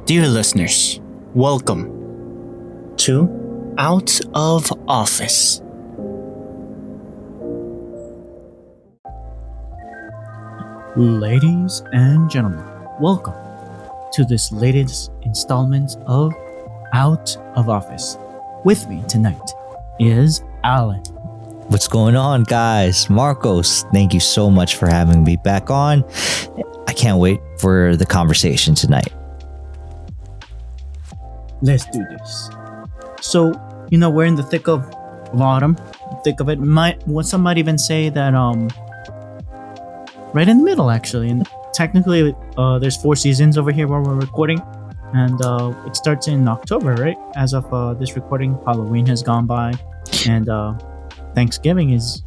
Dear listeners, welcome to Out of Office. Ladies and gentlemen, welcome to this latest installment of Out of Office. With me tonight is Alan. What's going on, guys? Marcos, thank you so much for having me back on. I can't wait for the conversation tonight. Let's do this. So, we're in the thick of autumn. Thick of it. Some might even say that right in the middle, actually. And technically, there's 4 seasons over here where we're recording, and it starts in October, right? As of this recording, Halloween has gone by, and Thanksgiving is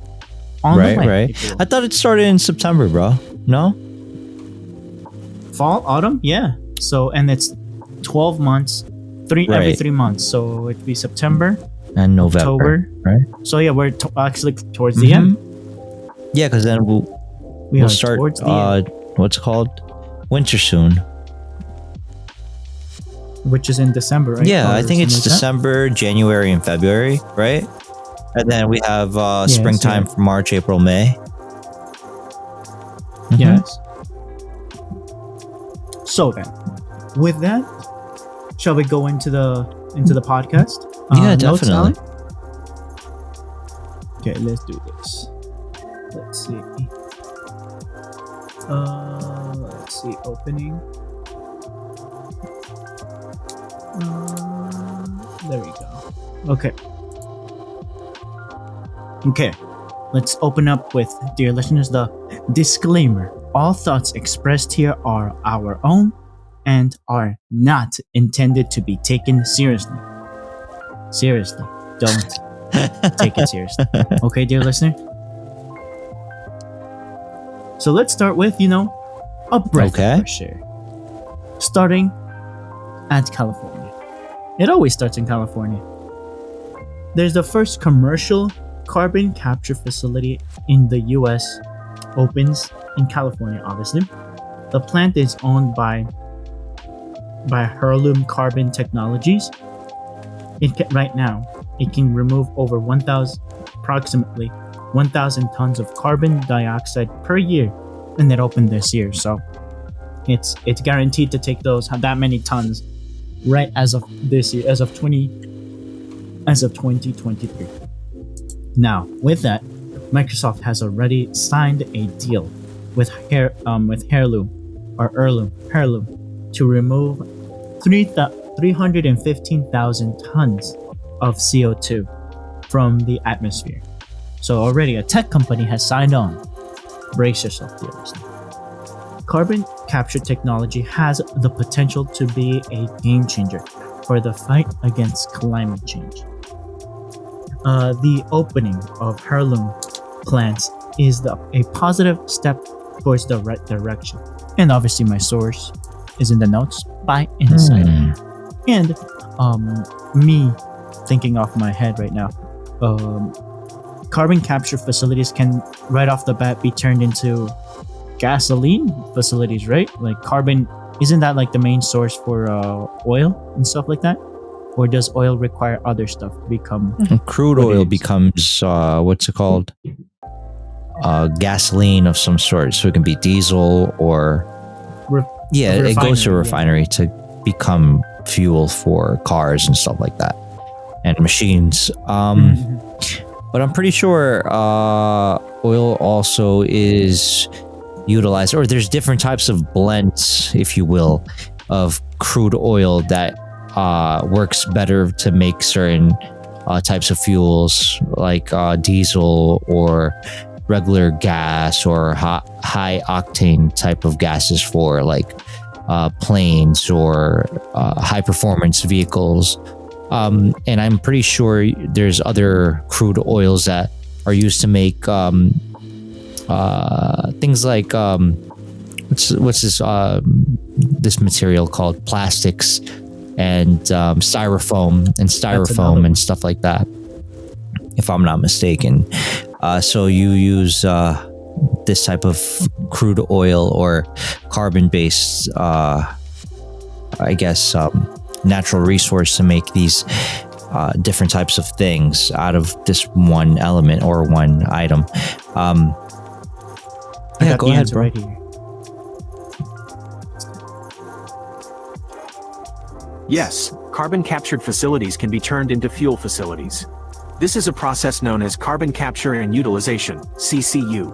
on the way. Right. I thought it started in September, bro. No? Fall, autumn, yeah. So, and it's 12 months, every 3 months. So it'd be September and November, October, right? So yeah, we're actually towards the end. Yeah, because then we'll start what's it called, winter soon, which is in December, right? Yeah, I think it's December, January, and February, right? And then we have springtime for March, April, May. Yes. So then, with that, shall we go into the podcast? Yeah, definitely. Okay, let's do this. Let's see. Opening. There we go. Okay, let's open up with, dear listeners, the disclaimer. All thoughts expressed here are our own and are not intended to be taken seriously. Seriously, don't take it seriously. Okay, dear listener? So let's start with, a breath of fresh air. Starting at California. It always starts in California. There's the first commercial carbon capture facility in the US opens in California, obviously. The plant is owned by Shroom Carbon Technologies. Right now, it can remove over approximately 1,000 tons of carbon dioxide per year, and it opened this year. So it's guaranteed to take that many tons right as of this year, as of 2023. Now, with that, Microsoft has already signed a deal with Heirloom to remove 315,000 tons of CO2 from the atmosphere. So already a tech company has signed on. Brace yourself, dear listener. Carbon capture technology has the potential to be a game changer for the fight against climate change. The opening of Heirloom plants is a positive step towards the right direction. And obviously my source is in the notes by Insider. And me thinking off my head right now, carbon capture facilities can right off the bat be turned into gasoline facilities, right? Like carbon, isn't that like the main source for oil and stuff like that? Or does oil require other stuff to become crude oil becomes what's it called? Gasoline of some sort. So it can be diesel or it goes to a refinery to become fuel for cars and stuff like that, and machines. But I'm pretty sure oil also is utilized, or there's different types of blends, if you will, of crude oil that works better to make certain types of fuels, like diesel or regular gas, or high octane type of gases for like planes or high performance vehicles. And I'm pretty sure there's other crude oils that are used to make things like what's this material called, plastics and styrofoam and stuff like that, if I'm not mistaken. So you use this type of crude oil or carbon-based I guess, natural resource to make these different types of things out of this one element or one item. Yeah, go ahead, bro. Right here. Yes, carbon captured facilities can be turned into fuel facilities. This is a process known as carbon capture and utilization, CCU.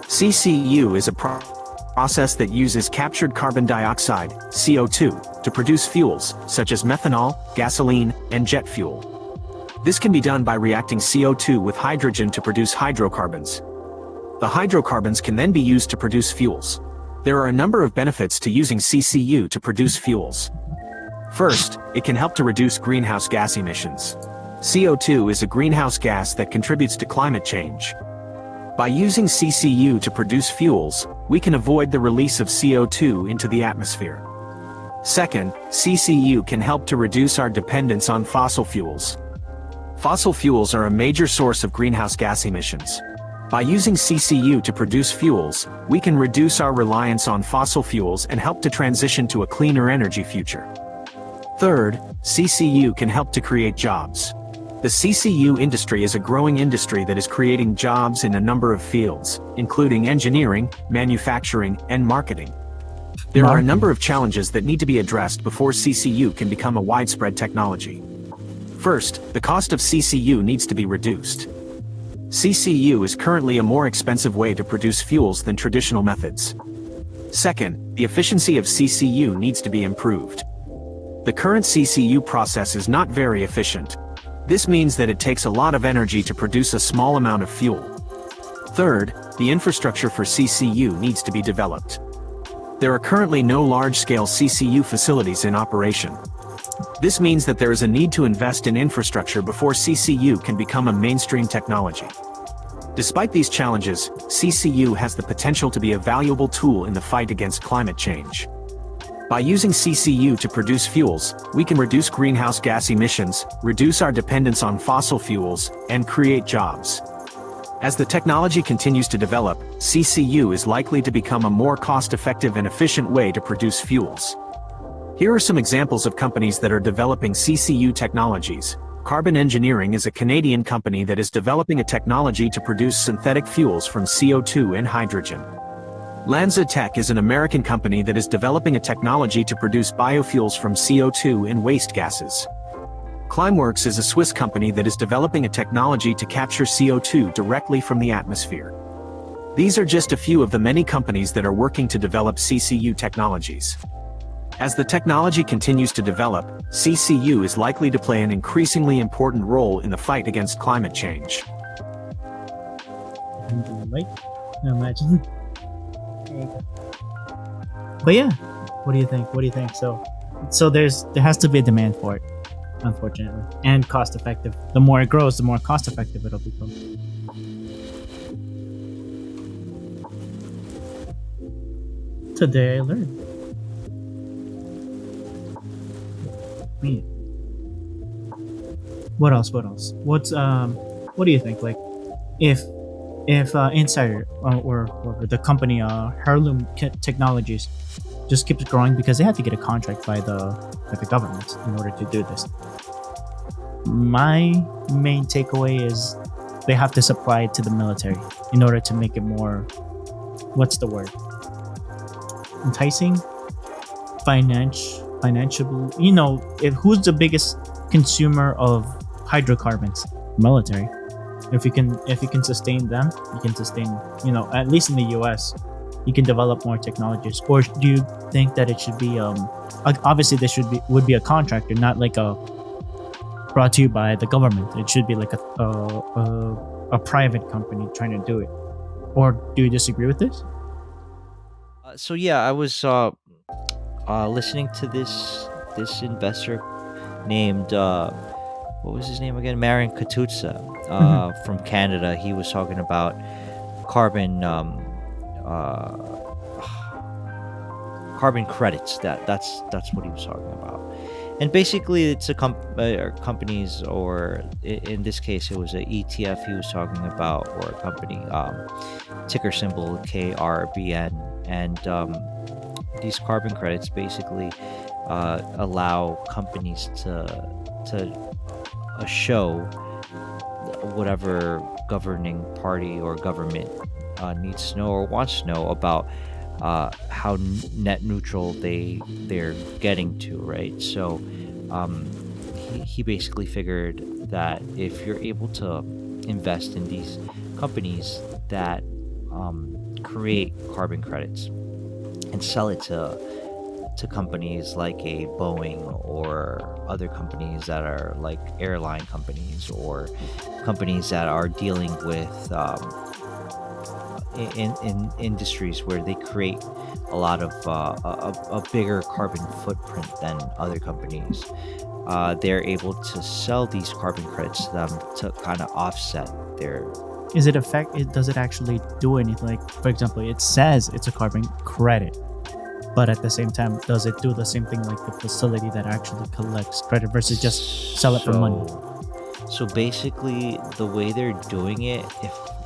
CCU is a process that uses captured carbon dioxide, CO2, to produce fuels, such as methanol, gasoline, and jet fuel. This can be done by reacting CO2 with hydrogen to produce hydrocarbons. The hydrocarbons can then be used to produce fuels. There are a number of benefits to using CCU to produce fuels. First, it can help to reduce greenhouse gas emissions. CO2 is a greenhouse gas that contributes to climate change. By using CCU to produce fuels, we can avoid the release of CO2 into the atmosphere. Second, CCU can help to reduce our dependence on fossil fuels. Fossil fuels are a major source of greenhouse gas emissions. By using CCU to produce fuels, we can reduce our reliance on fossil fuels and help to transition to a cleaner energy future. Third, CCU can help to create jobs. The CCU industry is a growing industry that is creating jobs in a number of fields, including engineering, manufacturing, and marketing. There are a number of challenges that need to be addressed before CCU can become a widespread technology. First, the cost of CCU needs to be reduced. CCU is currently a more expensive way to produce fuels than traditional methods. Second, the efficiency of CCU needs to be improved. The current CCU process is not very efficient. This means that it takes a lot of energy to produce a small amount of fuel. Third, the infrastructure for CCU needs to be developed. There are currently no large-scale CCU facilities in operation. This means that there is a need to invest in infrastructure before CCU can become a mainstream technology. Despite these challenges, CCU has the potential to be a valuable tool in the fight against climate change. By using CCU to produce fuels, we can reduce greenhouse gas emissions, reduce our dependence on fossil fuels, and create jobs. As the technology continues to develop, CCU is likely to become a more cost-effective and efficient way to produce fuels. Here are some examples of companies that are developing CCU technologies. Carbon Engineering is a Canadian company that is developing a technology to produce synthetic fuels from CO2 and hydrogen. Lanza Tech is an American company that is developing a technology to produce biofuels from CO2 and waste gases. Climeworks is a Swiss company that is developing a technology to capture CO2 directly from the atmosphere. These are just a few of the many companies that are working to develop CCU technologies. As the technology continues to develop, CCU is likely to play an increasingly important role in the fight against climate change. Imagine. But yeah, what do you think? So there has to be a demand for it, unfortunately, and cost effective. The more it grows, the more cost effective it'll become. Today I learned. Man. What else? What do you think? Like, if Insider or the company Heirloom Technologies just keeps growing because they have to get a contract by the government in order to do this. My main takeaway is they have to supply it to the military in order to make it more, what's the word? Enticing? Financial. You know, who's the biggest consumer of hydrocarbons? Military. If you can sustain them, you can sustain, at least in the US, you can develop more technologies. Or do you think that it should be obviously this would be a contractor, not like a brought to you by the government. It should be like a private company trying to do it. Or do you disagree with this? So yeah, I was listening to this investor named what was his name again? Marion Katutsa from Canada. He was talking about carbon credits. That's what he was talking about. And basically, it's companies, or in this case, it was an ETF he was talking about, or a company, ticker symbol KRBN, and these carbon credits basically allow companies to show whatever governing party or government needs to know or wants to know about how net neutral they're getting to, right? So he basically figured that if you're able to invest in these companies that create carbon credits and sell it to companies like a Boeing or other companies that are like airline companies or companies that are dealing with in industries where they create a lot of a bigger carbon footprint than other companies, they're able to sell these carbon credits to them to kind of offset their. Does it actually do anything? Like, for example, it says it's a carbon credit, but at the same time, does it do the same thing like the facility that actually collects credit versus just sell it for money? So basically, the way they're doing it,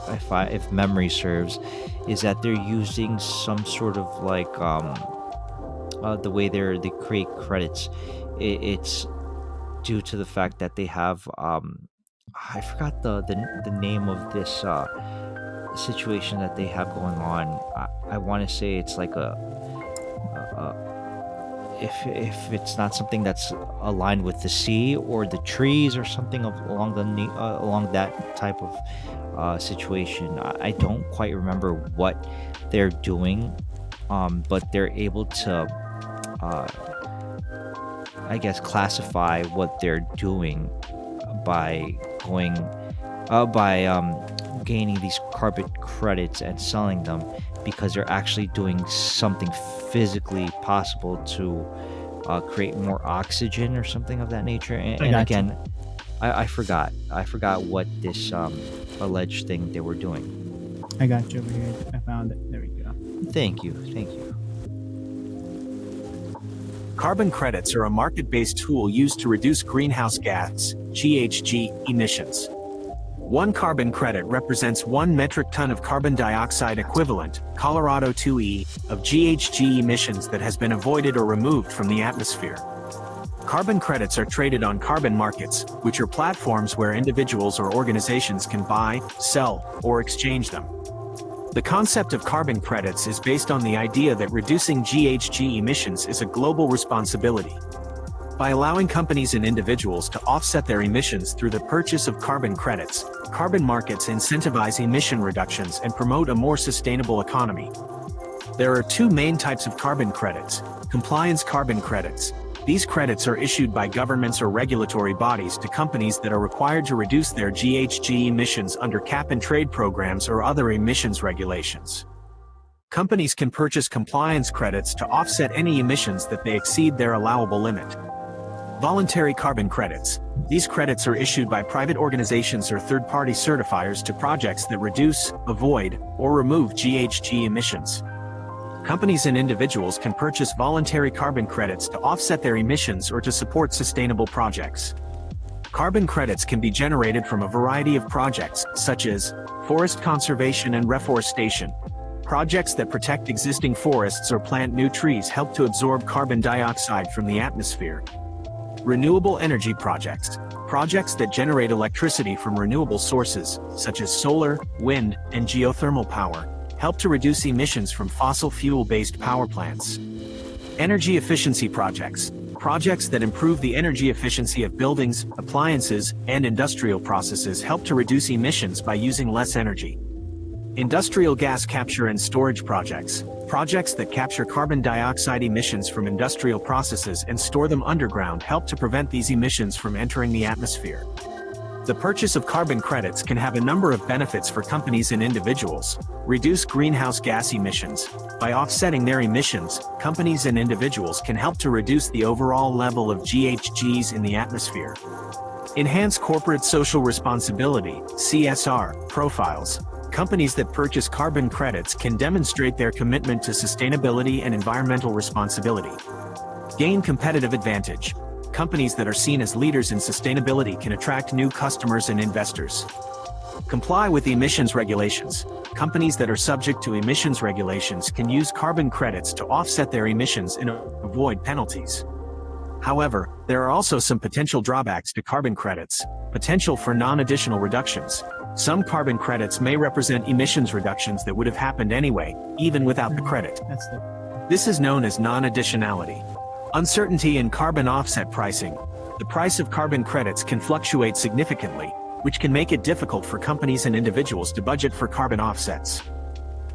if memory serves, is that they're using some sort of like the way they create credits. It's due to the fact that they have I forgot the name of this situation that they have going on. I want to say it's like if it's not something that's aligned with the sea or the trees or something along that type of situation. I don't quite remember what they're doing, but they're able to I guess classify what they're doing by gaining these carbon credits and selling them, because they're actually doing something physically possible to create more oxygen or something of that nature. And again, I forgot what this alleged thing they were doing. I got you over here. I found it. There we go. Thank you. Carbon credits are a market-based tool used to reduce greenhouse gas (GHG) emissions. One carbon credit represents 1 metric ton of carbon dioxide equivalent, Colorado 2E, of GHG emissions that has been avoided or removed from the atmosphere. Carbon credits are traded on carbon markets, which are platforms where individuals or organizations can buy, sell, or exchange them. The concept of carbon credits is based on the idea that reducing GHG emissions is a global responsibility. By allowing companies and individuals to offset their emissions through the purchase of carbon credits, carbon markets incentivize emission reductions and promote a more sustainable economy. There are 2 main types of carbon credits: compliance carbon credits. These credits are issued by governments or regulatory bodies to companies that are required to reduce their GHG emissions under cap-and-trade programs or other emissions regulations. Companies can purchase compliance credits to offset any emissions that they exceed their allowable limit. Voluntary carbon credits. These credits are issued by private organizations or third-party certifiers to projects that reduce, avoid, or remove GHG emissions. Companies and individuals can purchase voluntary carbon credits to offset their emissions or to support sustainable projects. Carbon credits can be generated from a variety of projects, such as forest conservation and reforestation. Projects that protect existing forests or plant new trees help to absorb carbon dioxide from the atmosphere. Renewable energy projects. Projects that generate electricity from renewable sources, such as solar, wind, and geothermal power, help to reduce emissions from fossil fuel-based power plants. Energy efficiency projects. Projects that improve the energy efficiency of buildings, appliances, and industrial processes help to reduce emissions by using less energy. Industrial gas capture and storage projects. Projects that capture carbon dioxide emissions from industrial processes and store them underground help to prevent these emissions from entering the atmosphere. The purchase of carbon credits can have a number of benefits for companies and individuals. Reduce greenhouse gas emissions. By offsetting their emissions, companies and individuals can help to reduce the overall level of GHGs in the atmosphere. Enhance corporate social responsibility (CSR) profiles. Companies that purchase carbon credits can demonstrate their commitment to sustainability and environmental responsibility. Gain competitive advantage. Companies that are seen as leaders in sustainability can attract new customers and investors. Comply with emissions regulations. Companies that are subject to emissions regulations can use carbon credits to offset their emissions and avoid penalties. However, there are also some potential drawbacks to carbon credits. Potential for non-additional reductions. Some carbon credits may represent emissions reductions that would have happened anyway, even without the credit. This is known as non-additionality. Uncertainty in carbon offset pricing. The price of carbon credits can fluctuate significantly, which can make it difficult for companies and individuals to budget for carbon offsets.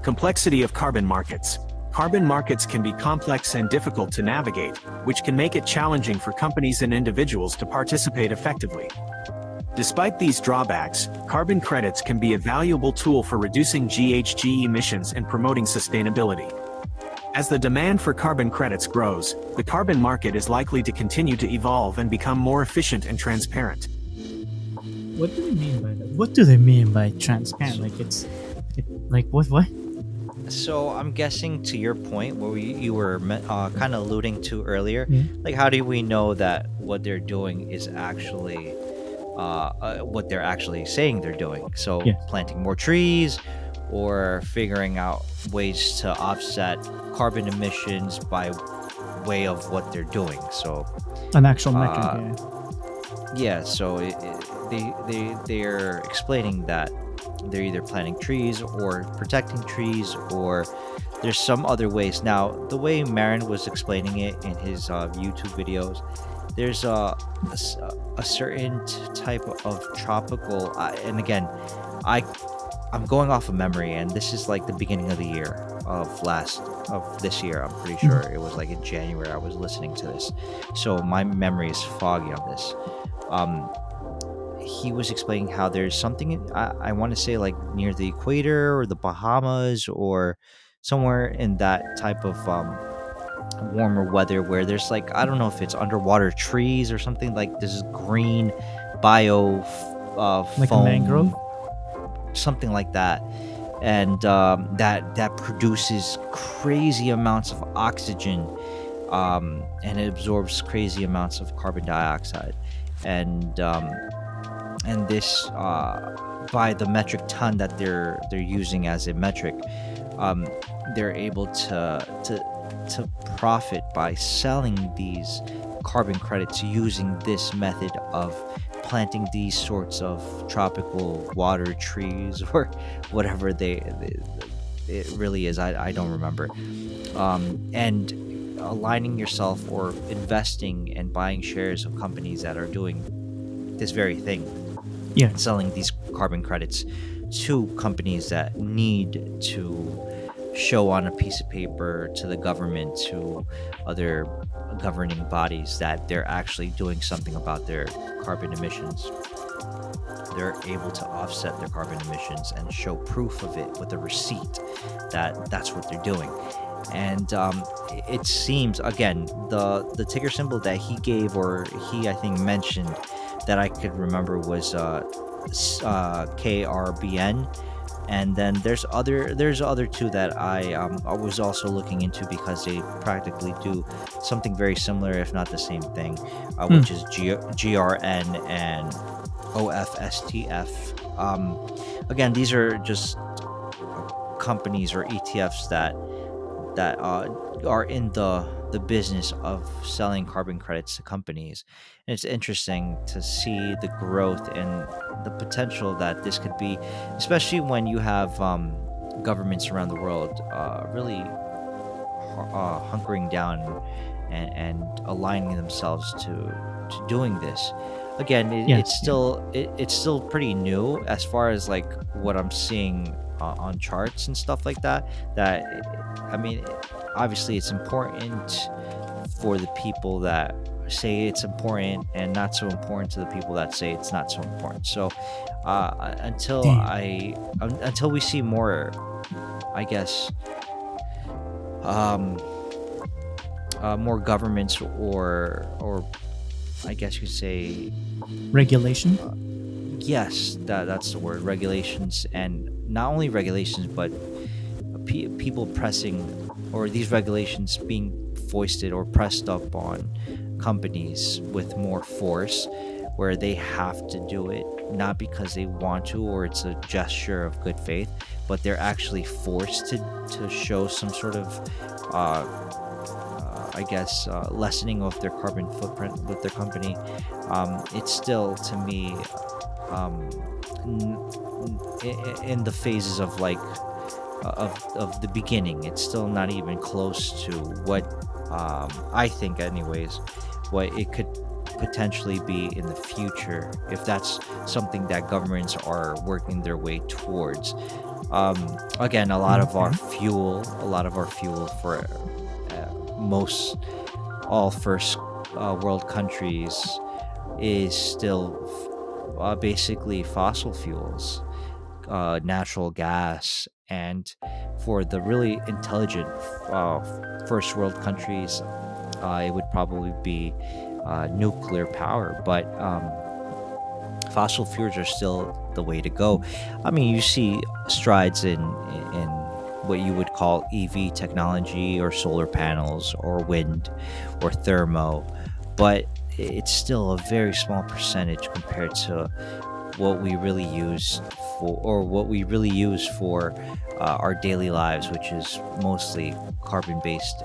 Complexity of carbon markets. Carbon markets can be complex and difficult to navigate, which can make it challenging for companies and individuals to participate effectively. Despite these drawbacks, carbon credits can be a valuable tool for reducing GHG emissions and promoting sustainability. As the demand for carbon credits grows, the carbon market is likely to continue to evolve and become more efficient and transparent. What do they mean by that? What do they mean by transparent? Like what? So I'm guessing to your point, where you were kind of alluding to earlier, like how do we know that what they're doing is actually what they're actually saying they're doing? So planting more trees, or figuring out ways to offset carbon emissions by way of what they're doing. So an actual metric. So they're explaining that they're either planting trees or protecting trees, or there's some other ways. Now, the way Marin was explaining it in his YouTube videos, there's a certain type of tropical, and again, I'm going off of memory, and this is like the beginning of the year of this year. I'm pretty sure it was like in January I was listening to this, so my memory is foggy on this. He was explaining how there's something, I want to say like near the equator or the Bahamas or somewhere in that type of warmer weather, where there's like, I don't know if it's underwater trees or something, like this is green bio like foam, a mangrove, something like that, and that produces crazy amounts of oxygen, and it absorbs crazy amounts of carbon dioxide, and this by the metric ton that they're using as a metric, they're able to profit by selling these carbon credits using this method of planting these sorts of tropical water trees, or whatever it really is. I don't remember. And aligning yourself or investing and buying shares of companies that are doing this very thing, selling these carbon credits to companies that need to show on a piece of paper to the government, to other governing bodies, that they're actually doing something about their carbon emissions. They're able to offset their carbon emissions and show proof of it with a receipt that that's what they're doing. And it seems, again, the ticker symbol that he gave, or he I think mentioned, that I could remember was KRBN. And then there's other two that I was also looking into, because they practically do something very similar, if not the same thing, which is GRN and OFSTF. Again, these are just companies or ETFs that are in the business of selling carbon credits to companies. And it's interesting to see the growth and the potential that this could be, especially when you have governments around the world really hunkering down and aligning themselves to doing this. Again, it's still pretty new as far as like what I'm seeing on charts and stuff like that. I mean, obviously it's important for the people that say it's important, and not so important to the people that say it's not so important. So until we see more, I guess, more governments, or I guess you could say regulation. Yes, that's the word, regulations. And not only regulations, but people pressing, or these regulations being foisted or pressed up on companies with more force, where they have to do it, not because they want to or it's a gesture of good faith, but they're actually forced to show some sort of I guess, lessening of their carbon footprint with their company, it's still, to me, um, in the phases of like of the beginning. It's still not even close to what, I think, anyways, what it could potentially be in the future if that's something that governments are working their way towards. Again, a lot of our fuel for most all first world countries is still basically fossil fuels, natural gas, and for the really intelligent first world countries, it would probably be nuclear power. But fossil fuels are still the way to go. I mean, you see strides in what you would call EV technology, or solar panels, or wind, or thermo, but it's still a very small percentage compared to what we really use for our daily lives, which is mostly carbon-based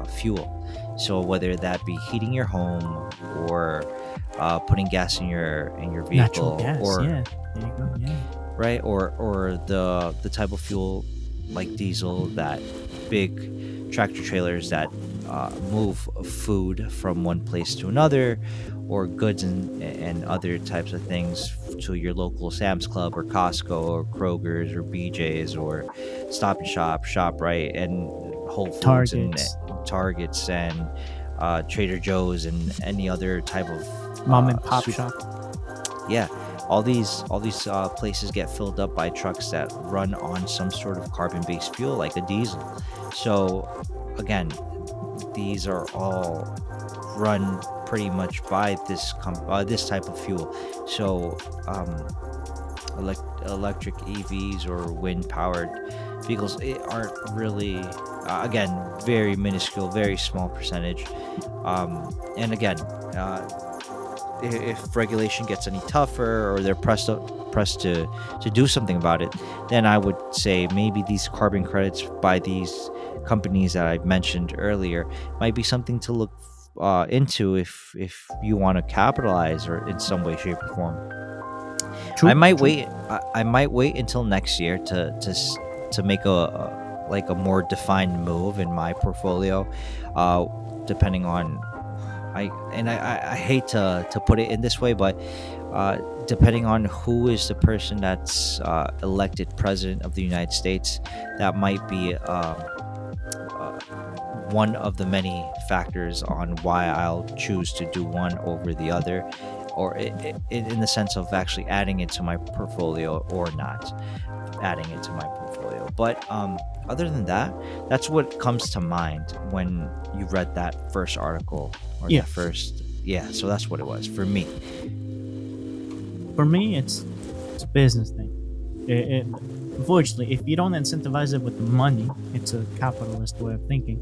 fuel. So whether that be heating your home, or putting gas in your Natural vehicle, gas, or yeah. There you go, yeah. right, or the type of fuel like diesel that big tractor trailers that move food from one place to another, or goods and other types of things to your local Sam's Club, or Costco, or Kroger's, or BJ's, or Stop and Shop, right, and Whole Foods, Targets, and Trader Joe's, and any other type of mom and pop shop. Yeah, all these places get filled up by trucks that run on some sort of carbon-based fuel, like a diesel. So again, these are all run pretty much by this type of fuel. So electric EVs or wind-powered vehicles aren't really, again, very minuscule, very small percentage. And again, if regulation gets any tougher, or they're pressed to do something about it, then I would say maybe these carbon credits by these companies that I mentioned earlier might be something to look into if you want to capitalize, or in some way, shape, or form. I might wait until next year to make a more defined move in my portfolio, depending on, I hate to put it in this way, but depending on who is the person that's elected president of the United States, that might be one of the many factors on why I'll choose to do one over the other, or in the sense of actually adding it to my portfolio or not adding it to my portfolio. But other than that, that's what comes to mind when you read that first article, or the first, so that's what it was for me. For me, it's a business thing. Unfortunately, if you don't incentivize it with money, it's a capitalist way of thinking.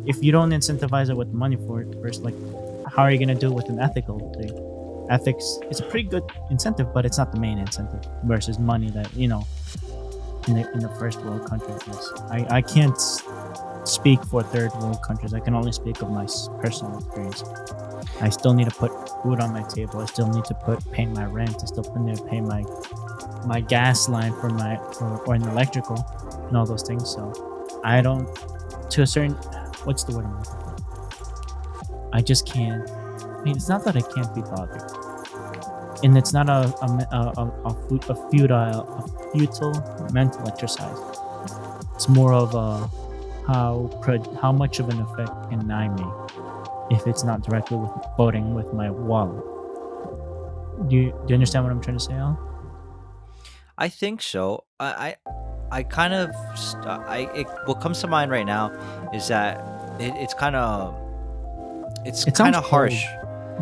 If you don't incentivize it with money for it first, like, how are you going to do it with an ethical thing? Ethics is a pretty good incentive, but it's not the main incentive versus money that, in the first world countries. I can't speak for third world countries. I can only speak of my personal experience. I still need to put food on my table. I still need to pay my rent. I still need to pay my gas line or an electrical and all those things. So I don't, to a certain, what's the word I'm looking for? I just can't. I mean, it's not that I can't be bothered, and it's not a futile mental exercise. It's more of how much of an effect can I make if it's not directly voting with my wallet. Do you understand what I'm trying to say, Al? I think so. I kind of what comes to mind right now is that it's kind of harsh.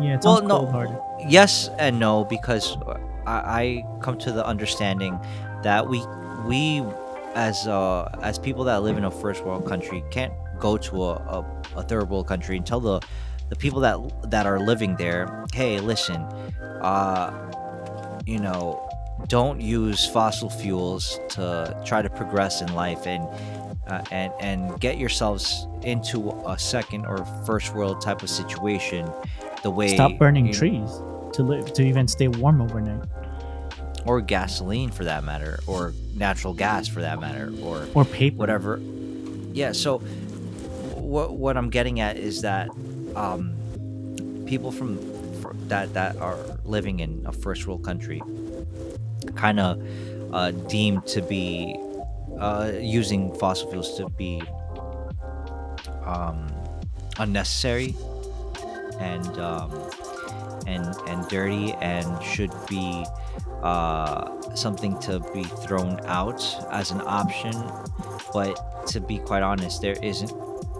Yeah, it sounds cold-hearted. Yes and no, because I come to the understanding that we as people that live in a first world country can't go to a third world country and tell the people that are living there, hey, listen, don't use fossil fuels to try to progress in life and get yourselves into a second or first world type of situation. The way Stop burning trees to even stay warm overnight, or gasoline for that matter, or natural gas for that matter, or paper, whatever. Yeah. So what I'm getting at is that people that are living in a first world country kind of deemed to be using fossil fuels to be unnecessary and dirty, and should be something to be thrown out as an option. But to be quite honest, there isn't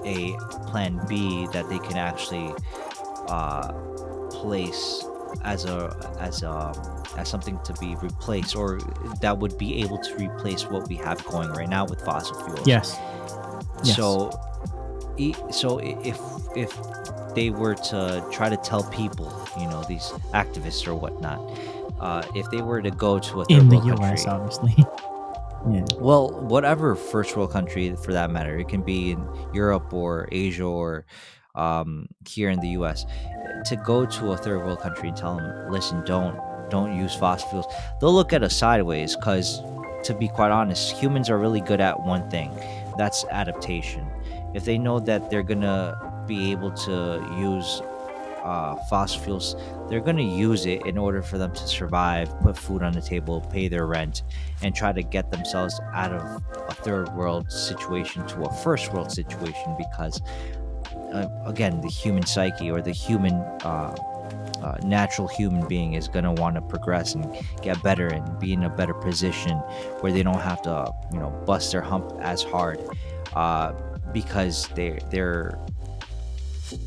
a plan B that they can actually place as something to be replaced, or that would be able to replace what we have going right now with fossil fuels. Yes. So if they were to try to tell people, these activists or whatnot, if they were to go to a third in the world US, country, obviously. Yeah. well, whatever first world country for that matter, it can be in Europe or Asia or here in the US, to go to a third world country and tell them, listen, don't use fossil fuels, they'll look at us sideways, because to be quite honest, humans are really good at one thing, that's adaptation. If they know that they're gonna be able to use fossil fuels, they're going to use it in order for them to survive, put food on the table, pay their rent, and try to get themselves out of a third world situation to a first world situation. Because again, the human psyche, or the human natural human being, is going to want to progress and get better and be in a better position where they don't have to bust their hump as hard, because they're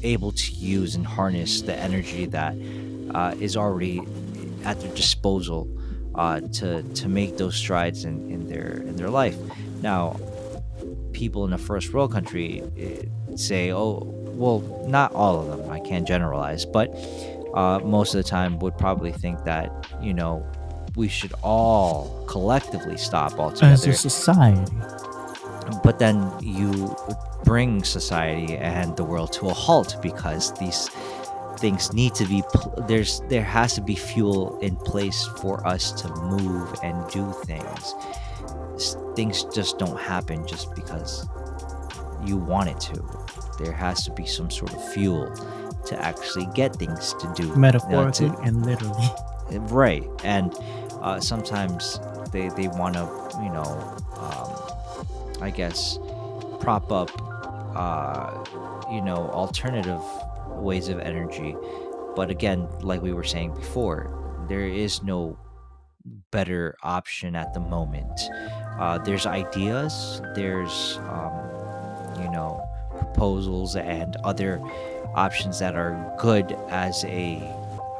able to use and harness the energy that is already at their disposal to make those strides in their life. Now, people in a first world country say, oh, well, not all of them, I can't generalize, but most of the time would probably think that we should all collectively stop altogether as a society. But then you bring society and the world to a halt, because these things need to be there has to be fuel in place for us to move and do things. Things just don't happen just because you want it to. There has to be some sort of fuel to actually get things to do, metaphorically and literally. Right. And sometimes they want to I guess prop up alternative ways of energy. But again, like we were saying before, there is no better option at the moment. There's ideas, there's proposals and other options that are good as a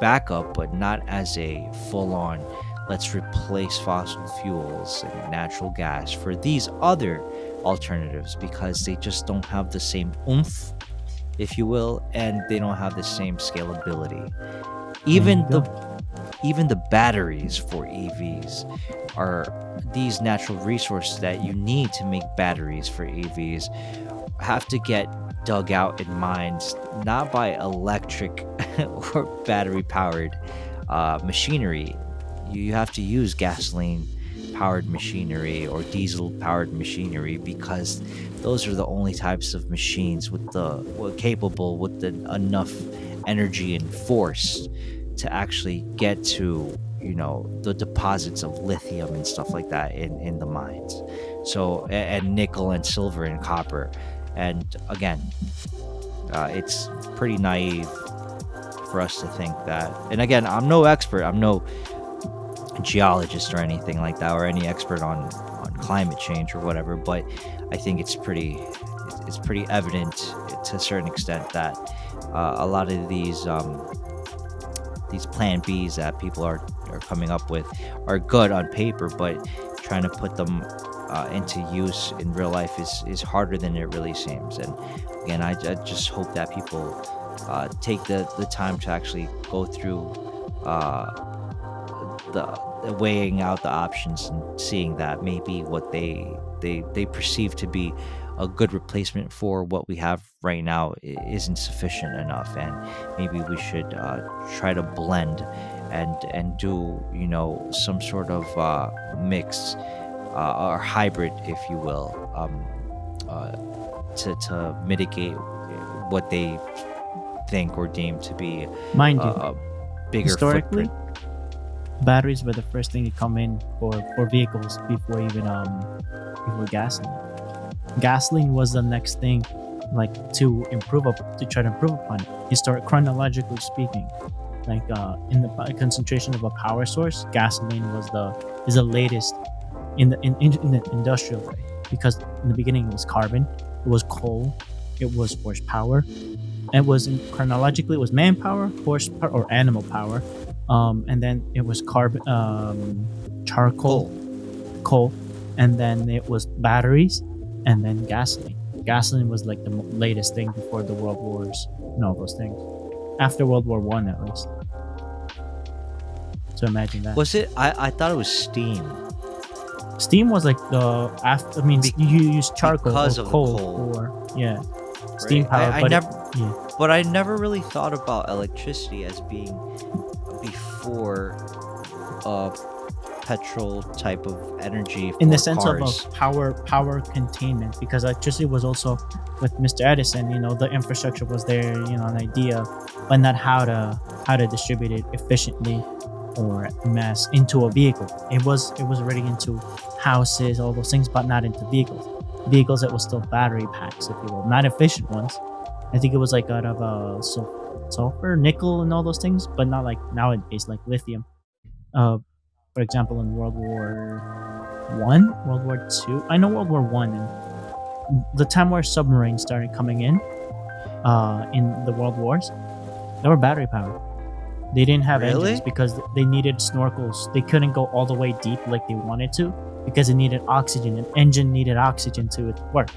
backup, but not as a full-on let's replace fossil fuels and natural gas for these other alternatives, because they just don't have the same oomph, if you will, and they don't have the same scalability. Even the batteries for EVs are these natural resources that you need to make batteries for EVs have to get dug out in mines, not by electric or battery powered machinery. You have to use gasoline powered machinery or diesel powered machinery, because those are the only types of machines capable with enough energy and force to actually get to the deposits of lithium and stuff like that in the mines. So, and nickel and silver and copper. And again, it's pretty naive for us to think that. And again, I'm no expert, I'm no geologist or anything like that, or any expert on climate change or whatever, but I think it's pretty evident to a certain extent that a lot of these plan Bs that people are coming up with are good on paper, but trying to put them into use in real life is harder than it really seems. And again, I just hope that people take the time to actually go through weighing out the options and seeing that maybe what they perceive to be a good replacement for what we have right now isn't sufficient enough, and maybe we should try to blend and do some sort of mix or hybrid, if you will, to mitigate what they think or deem to be Mind you, a bigger historically, footprint. batteries were the first thing to come in for vehicles before even before gasoline. Gasoline was the next thing, like to try to improve upon it. Chronologically speaking, like in the concentration of a power source, gasoline is the latest in the industrial way, because in the beginning it was carbon, it was coal, it was horsepower. It was chronologically it was manpower, horsepower, or animal power, and then it was carbon, charcoal, coal, and then it was batteries, and then gasoline. Gasoline was like the latest thing before the world wars and all those things. After World War One, at least. So imagine that. Was it? I thought it was steam. Steam was like the after. I mean, you use charcoal because or of the coal, coal. or steam Right. power. But I never really thought about electricity as being before petrol type of energy for in the sense cars. of a power containment, because electricity was also with Mr. Edison. The infrastructure was there, an idea, but not how to distribute it efficiently or mass into a vehicle. It was already into houses, all those things, but not into vehicles. That was still battery packs, if you will, not efficient ones. I think it was like out of sulfur, nickel, and all those things, but not like nowadays, like lithium. For example, in World War One, World War Two, I know World War One, and the time where submarines started coming in the World Wars, they were battery powered. They didn't have engines because they needed snorkels. They couldn't go all the way deep like they wanted to because it needed oxygen. An engine needed oxygen to work.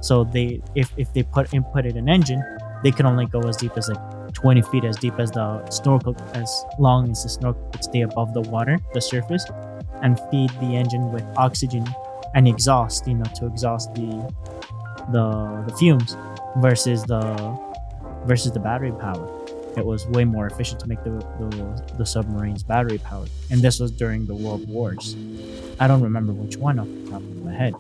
So if they inputted an engine, they could only go as deep as like 20 feet, as deep as the snorkel, as long as the snorkel could stay above the water, the surface, and feed the engine with oxygen and exhaust, to exhaust the fumes versus the battery power. It was way more efficient to make the submarines battery powered, and this was during the World Wars. I don't remember which one off the top of my head,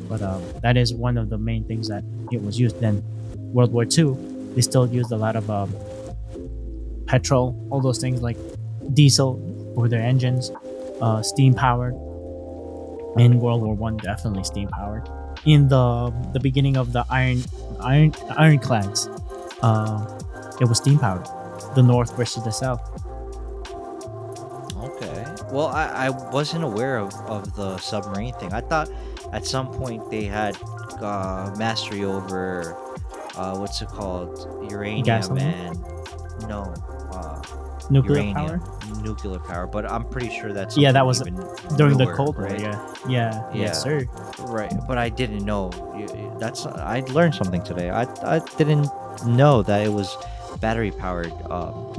but that is one of the main things that it was used. Then World War II, they still used a lot of petrol, all those things like diesel for their engines, steam powered. In World War One, definitely steam powered. In the beginning of the ironclads, it was steam powered. The North versus the South. Okay. Well, I wasn't aware of the submarine thing. I thought at some point they had mastery over what's it called? Uranium Gasoline? and no. Nuclear uranium, power? nuclear power, but I'm pretty sure that's That was even during the newer, Cold War. right? Yeah. Yes, sir. Right, but I didn't know. I learned something today. I didn't know that it was battery powered.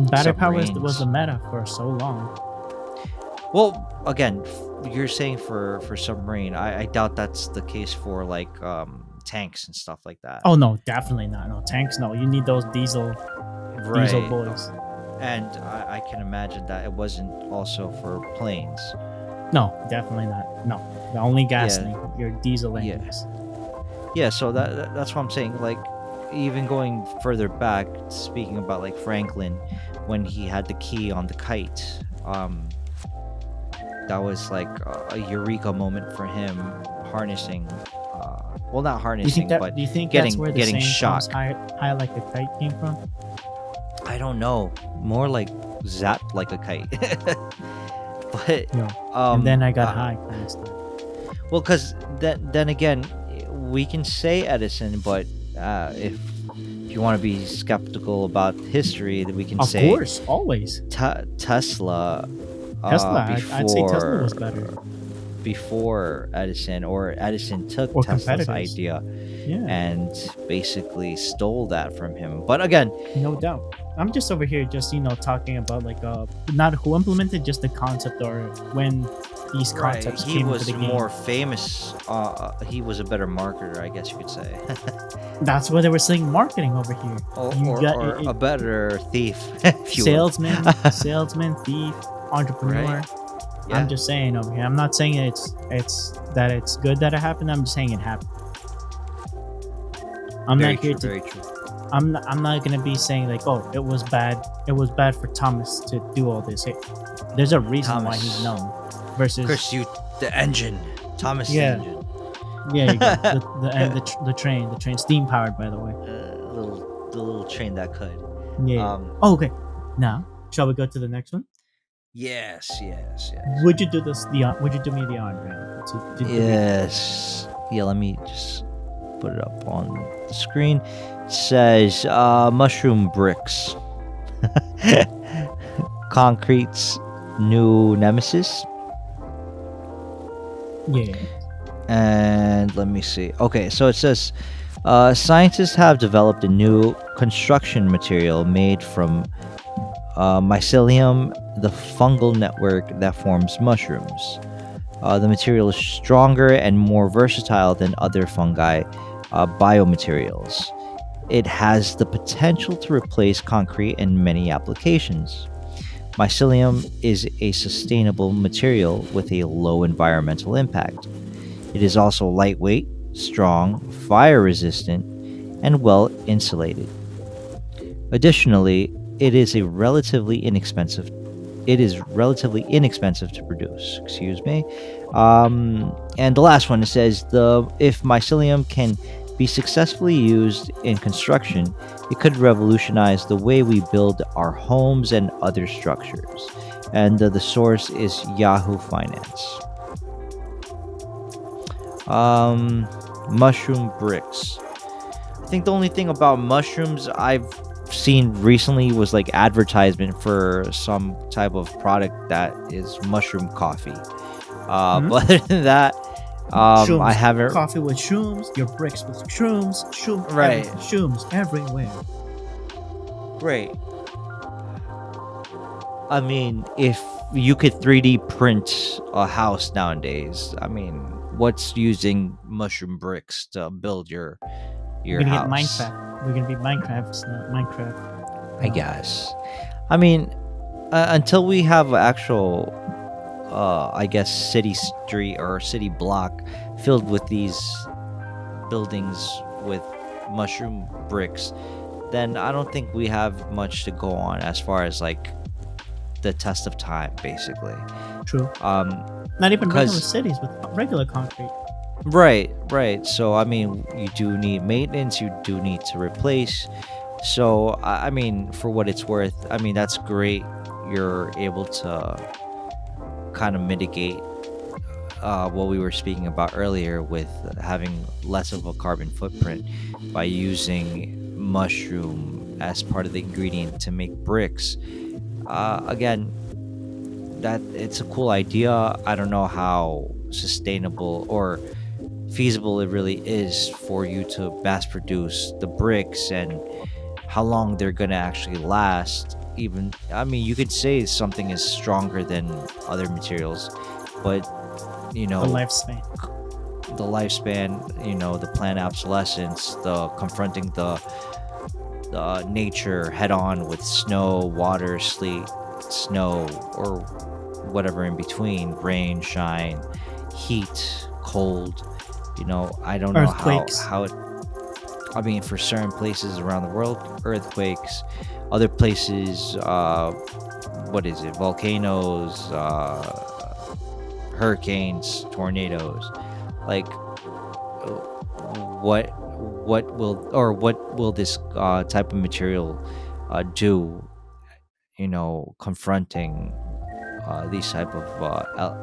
Battery power was submarines. the meta for so long. Well, again, you're saying for submarine. I doubt that's the case for like tanks and stuff like that. Oh no, definitely not. No tanks. No, you need those diesel right. boys. And I can imagine that it wasn't also for planes. No, definitely not. No, the only gasoline, your diesel engines. Yeah, so that's what I'm saying. Like, even going further back, speaking about like Franklin, when he had the key on the kite, that was like a eureka moment for him, harnessing. Well, not harnessing, but do you think getting that's where the getting saying shocked. comes, high like a kite came from? I don't know. More like zapped like a kite. But No. And then I got high kind of stuff. well, because then again, we can say Edison, but if you want to be skeptical about history, then we can Of say course, always. Tesla. Tesla, I'd say Tesla was better. before Edison, or Edison took Or Tesla's competitors. idea Yeah, and basically stole that from him. But again, no doubt. I'm just over here, just talking about like not who implemented, just the concept, or when these concepts he came was into the game. more famous. He was a better marketer, I guess you could say. That's what they were saying, marketing over here. or a better thief, if you will. salesman, thief, entrepreneur. Right. Yeah. I'm just saying over here. I'm not saying it's that it's good that it happened. I'm just saying it happened. I'm Very not here true, to. very true. I'm not gonna be saying like, oh, it was bad. It was bad for Thomas to do all this. There's a reason why he's known. Versus Chris, the engine, Thomas. Yeah. The engine. Yeah, you go. the train, steam powered, by the way. The little train that could. Yeah. Okay. Now, shall we go to the next one? Yes. Would you do this? Would you do me the honor? Yes. Yeah. Let me just put it up on the screen. It says mushroom bricks. Concrete's new nemesis. Yeah. And let me see. Okay, so it says scientists have developed a new construction material made from mycelium, the fungal network that forms mushrooms. The material is stronger and more versatile than other fungi biomaterials. It has the potential to replace concrete in many applications. Mycelium is a sustainable material with a low environmental impact. It is also lightweight, strong, fire-resistant, and well insulated. Additionally, it is relatively inexpensive to produce. Excuse me. And the last one, it says if mycelium can be successfully used in construction, it could revolutionize the way we build our homes and other structures. And the source is Yahoo Finance. Mushroom bricks. I think the only thing about mushrooms I've seen recently was like advertisement for some type of product that is mushroom coffee. But other than that, I haven't. Coffee with shrooms, your bricks with shrooms, right? Shrooms everywhere. Great. I mean, if you could 3D print a house nowadays, I mean, what's using mushroom bricks to build your We're gonna house? get Minecraft. We're gonna be Minecraft. I guess. I mean, until we have an actual, I guess, city street or city block filled with these buildings with mushroom bricks, then I don't think we have much to go on as far as like the test of time, basically. True. Not even regular cities with regular concrete. Right. So I mean, you do need maintenance. You do need to replace. So I mean, for what it's worth, I mean that's great. You're able to kind of mitigate what we were speaking about earlier with having less of a carbon footprint by using mushroom as part of the ingredient to make bricks. Again, that it's a cool idea. I don't know how sustainable or feasible it really is for you to mass produce the bricks and how long they're gonna actually last. Even, I mean, you could say something is stronger than other materials, but you know, The lifespan, you know, the plant obsolescence, the confronting the nature head on with snow, water, sleet, snow, or whatever in between, rain, shine, heat, cold. You know, I don't know how it. I mean, for certain places around the world, earthquakes. Other places, what is it? Volcanoes, hurricanes, tornadoes. Like, what will this type of material do? You know, confronting these type of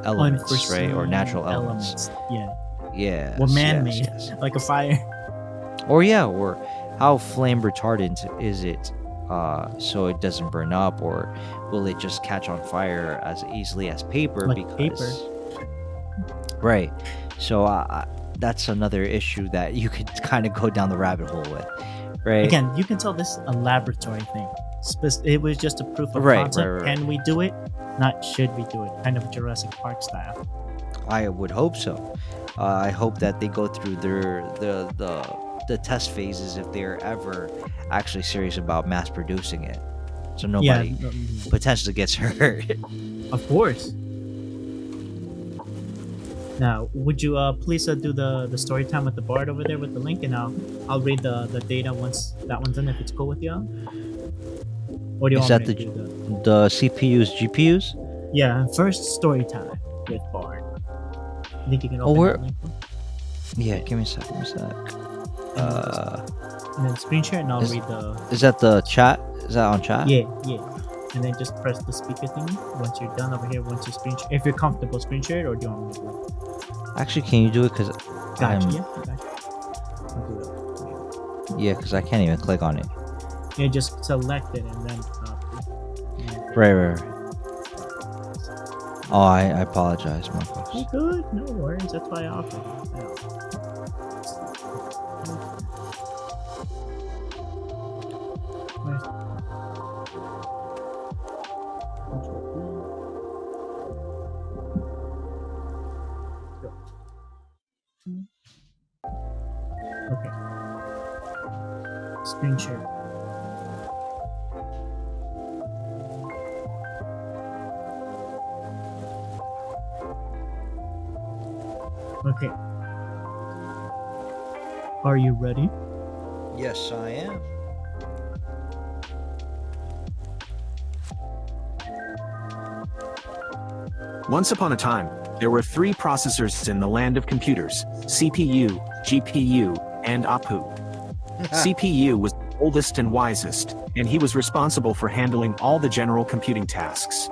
elements, right, or natural elements. Yeah. Or man-made, like a fire. Or how flame retardant is it? So it doesn't burn up, or will it just catch on fire as easily as paper? Like because paper. Right. So that's another issue that you could kind of go down the rabbit hole with, right? Again, you can tell this is a laboratory thing. It was just a proof of Right, concept. right. Can we do it? Not should we do it? Kind of Jurassic Park style. I would hope so. I hope that they go through the test phases if they're ever actually serious about mass producing it, so nobody potentially gets hurt. Of course. Now, would you please do the story time with the bard over there with the link, and I'll read the data once that one's in, if it's cool with y'all. Or do you Is want that me to do the CPUs, GPUs? Yeah, first story time with bard. I think you can open that link. Yeah, give me a sec. And then screen share, and I'll read the. Is that the chat? Is that on chat? Yeah. And then just press the speaker thingy once you're done over here. Once you screen share, if you're comfortable, screen share it, or do you want me to do it? Actually, can you do it? Cause Gotcha. I'm, Yeah, gotcha. I'll do it. Yeah, because I can't even click on it. Yeah, just select it and then. Right. Oh, I apologize, Marcos. You're good. No worries. That's why I offered it. Okay. Screen share. Okay. Are you ready? Yes, I am. Once upon a time, there were 3 processors in the land of computers: CPU, GPU, and APU. CPU was the oldest and wisest, and he was responsible for handling all the general computing tasks.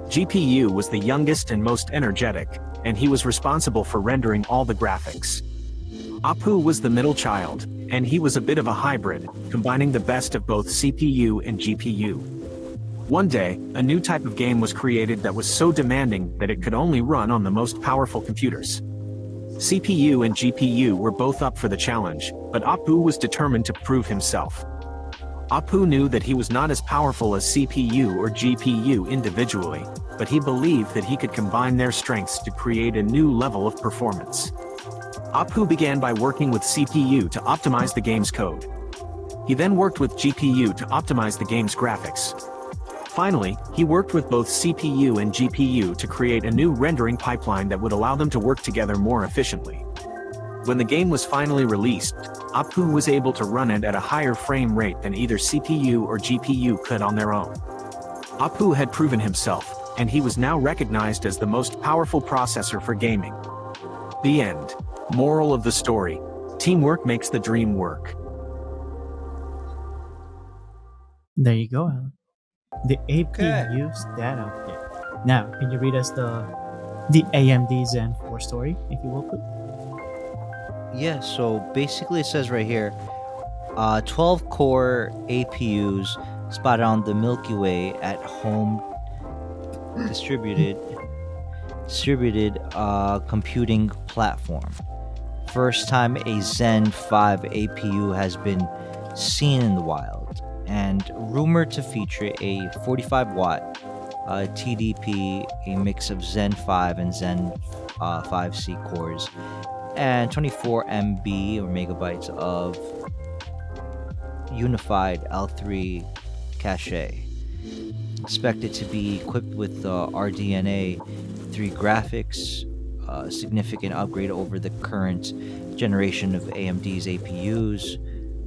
GPU was the youngest and most energetic, and he was responsible for rendering all the graphics. APU was the middle child, and he was a bit of a hybrid, combining the best of both CPU and GPU. One day, a new type of game was created that was so demanding that it could only run on the most powerful computers. CPU and GPU were both up for the challenge, but APU was determined to prove himself. APU knew that he was not as powerful as CPU or GPU individually, but he believed that he could combine their strengths to create a new level of performance. APU began by working with CPU to optimize the game's code. He then worked with GPU to optimize the game's graphics. Finally, he worked with both CPU and GPU to create a new rendering pipeline that would allow them to work together more efficiently. When the game was finally released, APU was able to run it at a higher frame rate than either CPU or GPU could on their own. APU had proven himself, and he was now recognized as the most powerful processor for gaming. The end. Moral of the story: teamwork makes the dream work. There you go, Alan. The APU stat update. Now, can you read us the AMD Zen 4 story, if you will, please? Yeah, so basically it says right here, 12 core APUs spotted on the Milky Way at home distributed computing platform. First time a Zen 5 APU has been seen in the wild, and rumored to feature a 45 watt TDP, a mix of Zen 5 and Zen 5C cores, and 24 MB or megabytes of unified L3 cache. Expected to be equipped with RDNA 3 graphics, a significant upgrade over the current generation of AMD's APUs,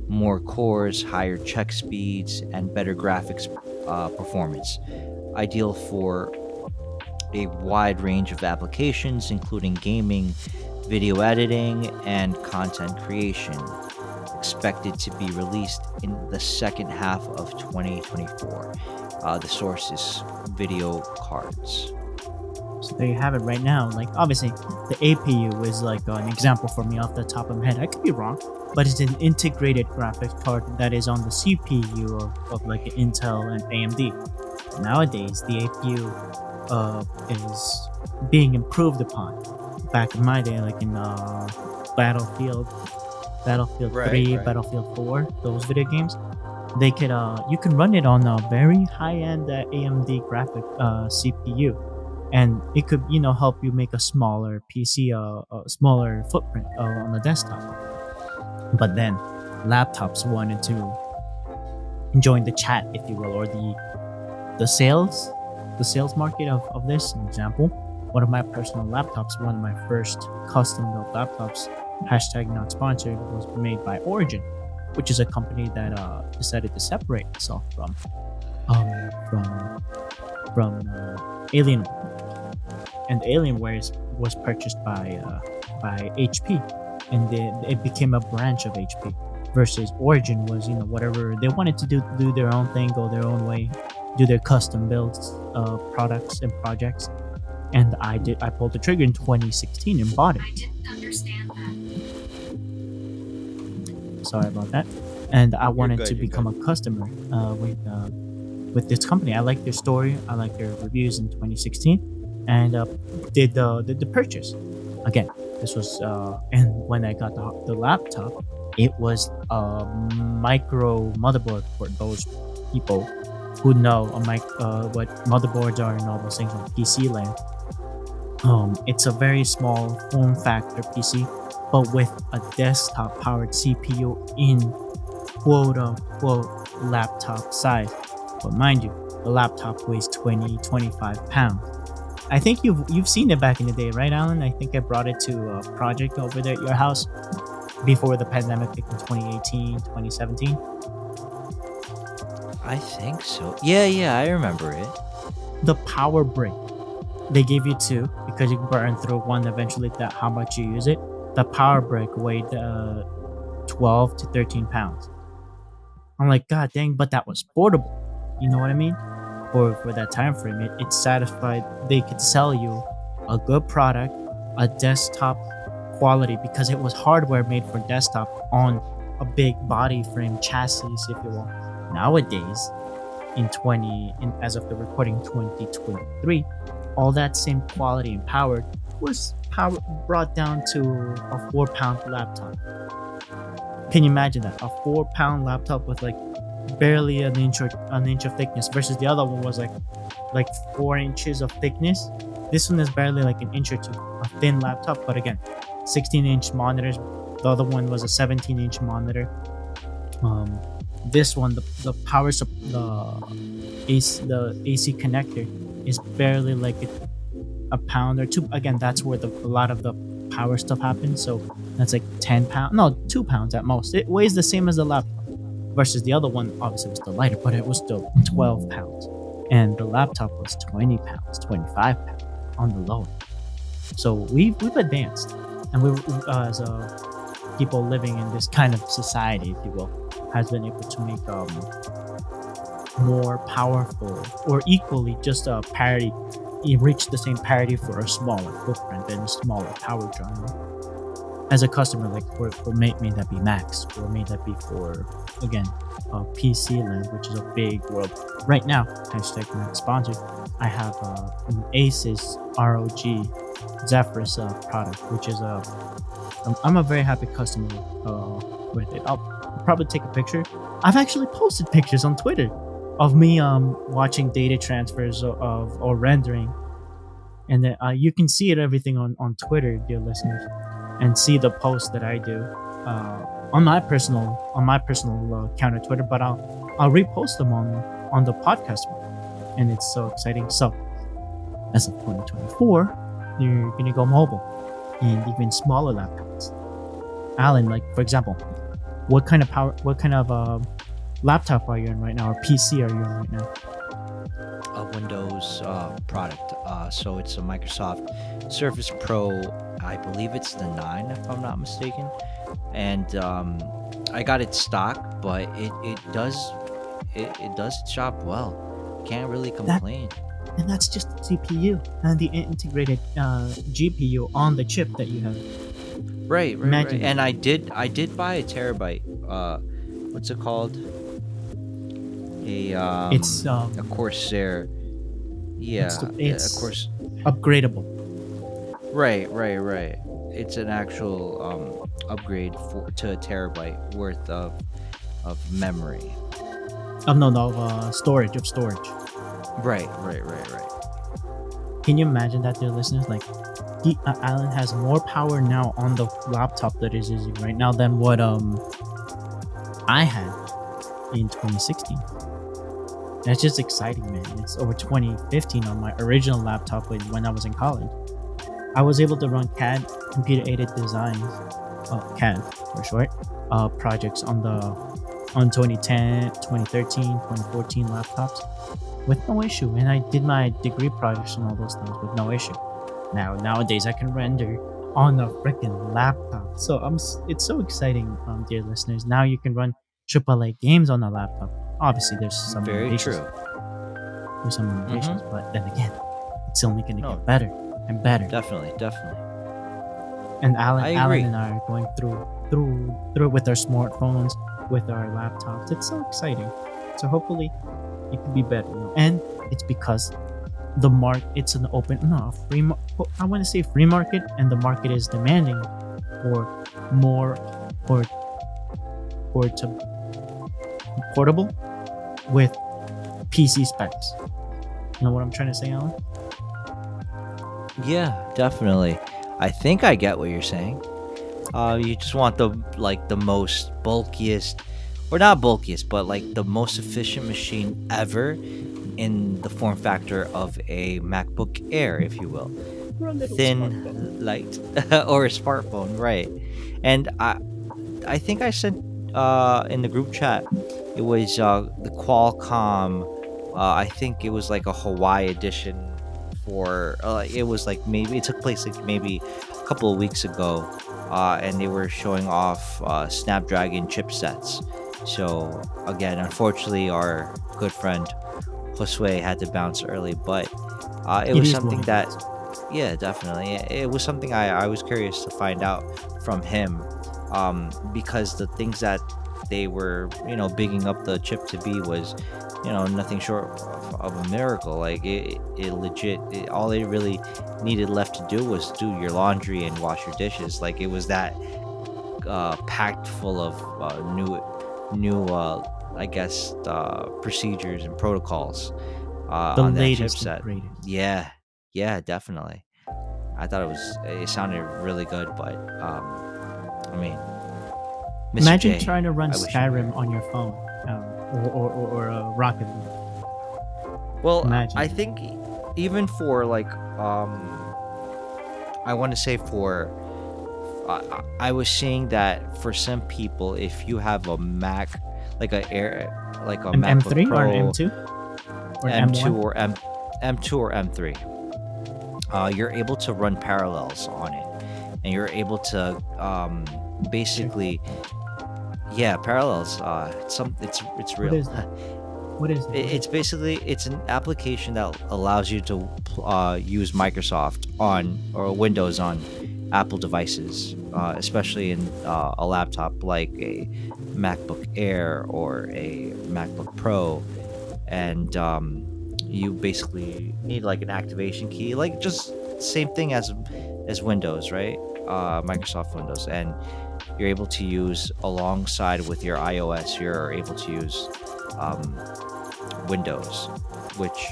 more cores, higher check speeds, and better graphics performance. Ideal for a wide range of applications, including gaming, video editing, and content creation. Expected to be released in the second half of 2024. The source is video cards. So there you have it right now. Like, obviously, the APU is like an example for me off the top of my head. I could be wrong, but it's an integrated graphics card that is on the CPU of like the Intel and AMD. Nowadays, the APU is being improved upon back in my day, like in Battlefield, Battlefield Right, 3, right. Battlefield 4, those video games, they could you can run it on a very high-end AMD graphic CPU, and it could help you make a smaller PC, a smaller footprint on the desktop. But then laptops wanted to join the chat, if you will, or the sales market of this. An example, one of my personal laptops, one of my first custom built laptops, hashtag not sponsored, was made by Origin, which is a company that decided to separate itself from Alienware. And Alienware was purchased by HP, and it became a branch of HP. Versus Origin was whatever they wanted to do their own thing, go their own way, do their custom builds, products and projects. And I pulled the trigger in 2016 and bought it. I didn't understand that. Sorry about that. And I wanted good, to you're become a customer with this company. I liked their story. I liked their reviews in 2016, and did the purchase. Again, this was and when I got the laptop, it was a micro motherboard for those people who know what motherboards are and all those things on PC land. It's a very small form factor PC, but with a desktop powered CPU in quote unquote laptop size. But mind you, the laptop weighs 25 pounds. I think you've seen it back in the day, right, Alan? I think I brought it to a project over there at your house before the pandemic, like in 2018, 2017. I think so. Yeah, I remember it. The power brick, they gave you two because you can burn through one eventually, that how much you use it. The power brick weighed 12 to 13 pounds. I'm like, god dang, but that was portable. You know what I mean? For that time frame, it satisfied. They could sell you a good product, a desktop quality, because it was hardware made for desktop on a big body frame chassis, if you will. Nowadays, as of the recording 2023, all that same quality and power was brought down to a 4-pound laptop. Can you imagine that? A 4-pound laptop with like barely an inch of thickness, versus the other one was like 4 inches of thickness. This one is barely like an inch or two. A thin laptop, but again, 16-inch monitors. The other one was a 17-inch monitor. This one, the power the AC connector is barely like a pound or two. Again, that's where a lot of the power stuff happens. So that's like 10 pounds, no, 2 pounds at most. It weighs the same as the laptop. Versus the other one, obviously, was still lighter, but it was still 12 pounds. And the laptop was 20 pounds, 25 pounds on the low end. So we've advanced. And we as people living in this kind of society, if you will, has been able to make more powerful or equally just a parity. You reach the same parity for a smaller footprint and a smaller power draw. As a customer, like for may that be Macs, or may that be for, again, PC land, which is a big world. Right now, hashtag not sponsored, I have an Asus ROG Zephyrus product, which is I'm a very happy customer with it. I'll probably take a picture. I've actually posted pictures on Twitter of me watching data transfers or rendering, and then you can see everything on Twitter, dear listeners, and see the posts that I do on my personal account on Twitter. But I'll repost them on the podcast one, and it's so exciting. So as of 2024, you're gonna go mobile and even smaller laptops. Alan, like for example, what kind of laptop are you in right now, or PC are you in right now? A Windows product. So it's a Microsoft Surface Pro. I believe it's the 9, if I'm not mistaken. And I got it stock, but it does its job well. Can't really complain. And that's just the CPU and the integrated GPU on the chip that you have. Right. And I did buy a terabyte. What's it called? It's a Corsair. Yeah, it's of course. Upgradable. Right. It's an actual upgrade to a terabyte worth of memory. Storage. Right. Can you imagine that, dear listeners? Like, Alan has more power now on the laptop that is using right now than what I had in 2016. That's just exciting, man. It's over 2015 on my original laptop when I was in college. I was able to run CAD, computer-aided designs, CAD for short, projects on 2010, 2013, 2014 laptops with no issue, and I did my degree projects and all those things with no issue. Nowadays I can render on a freaking laptop, so it's so exciting, dear listeners. Now you can run AAA games on a laptop. Obviously, there's some Very limitations. true. There's some limitations, but then again, it's only going to get better and better. Definitely. And Alan agree. and I are going through it with our smartphones, with our laptops. It's so exciting. So hopefully, it can be better. And it's because it's an I want to say free market, and the market is demanding for more portable with PC specs. You know what I'm trying to say, Alan? Yeah, definitely. I think I get what you're saying. You just want the most bulkiest, or not bulkiest, but like the most efficient machine ever in the form factor of a MacBook Air, if you will. Thin, light, or a smartphone, right? And I think I sent in the group chat, it was the Qualcomm. I think it was like a Hawaii edition. It was like maybe it took place like maybe a couple of weeks ago, and they were showing off Snapdragon chipsets. So again, unfortunately, our good friend Josue had to bounce early, but it was something that, yeah, definitely, it was something I was curious to find out from him, because the things that they were bigging up the chip to be was nothing short of a miracle. Like it legit, all they really needed left to do was do your laundry and wash your dishes. Like it was that packed full of new I guess procedures and protocols on that chipset. Yeah, definitely. I thought it sounded really good, but I mean, Mr. Imagine J, trying to run I wish you Skyrim on your phone, or Rocket League. Well, Imagine. I think even for like I want to say for I was seeing that for some people, if you have a Mac, like a MacBook M3 Pro, or an M2 or M2 M1? or M2 or M3, you're able to run parallels on it, and you're able to basically, yeah, parallels. It's real. What is it? It's basically an application that allows you to use Microsoft or Windows on Apple devices, especially in a laptop like a MacBook Air or a MacBook Pro, and you basically need like an activation key, like just same thing as Windows, right? Microsoft Windows, and you're able to use alongside with your iOS. You're able to use Windows, which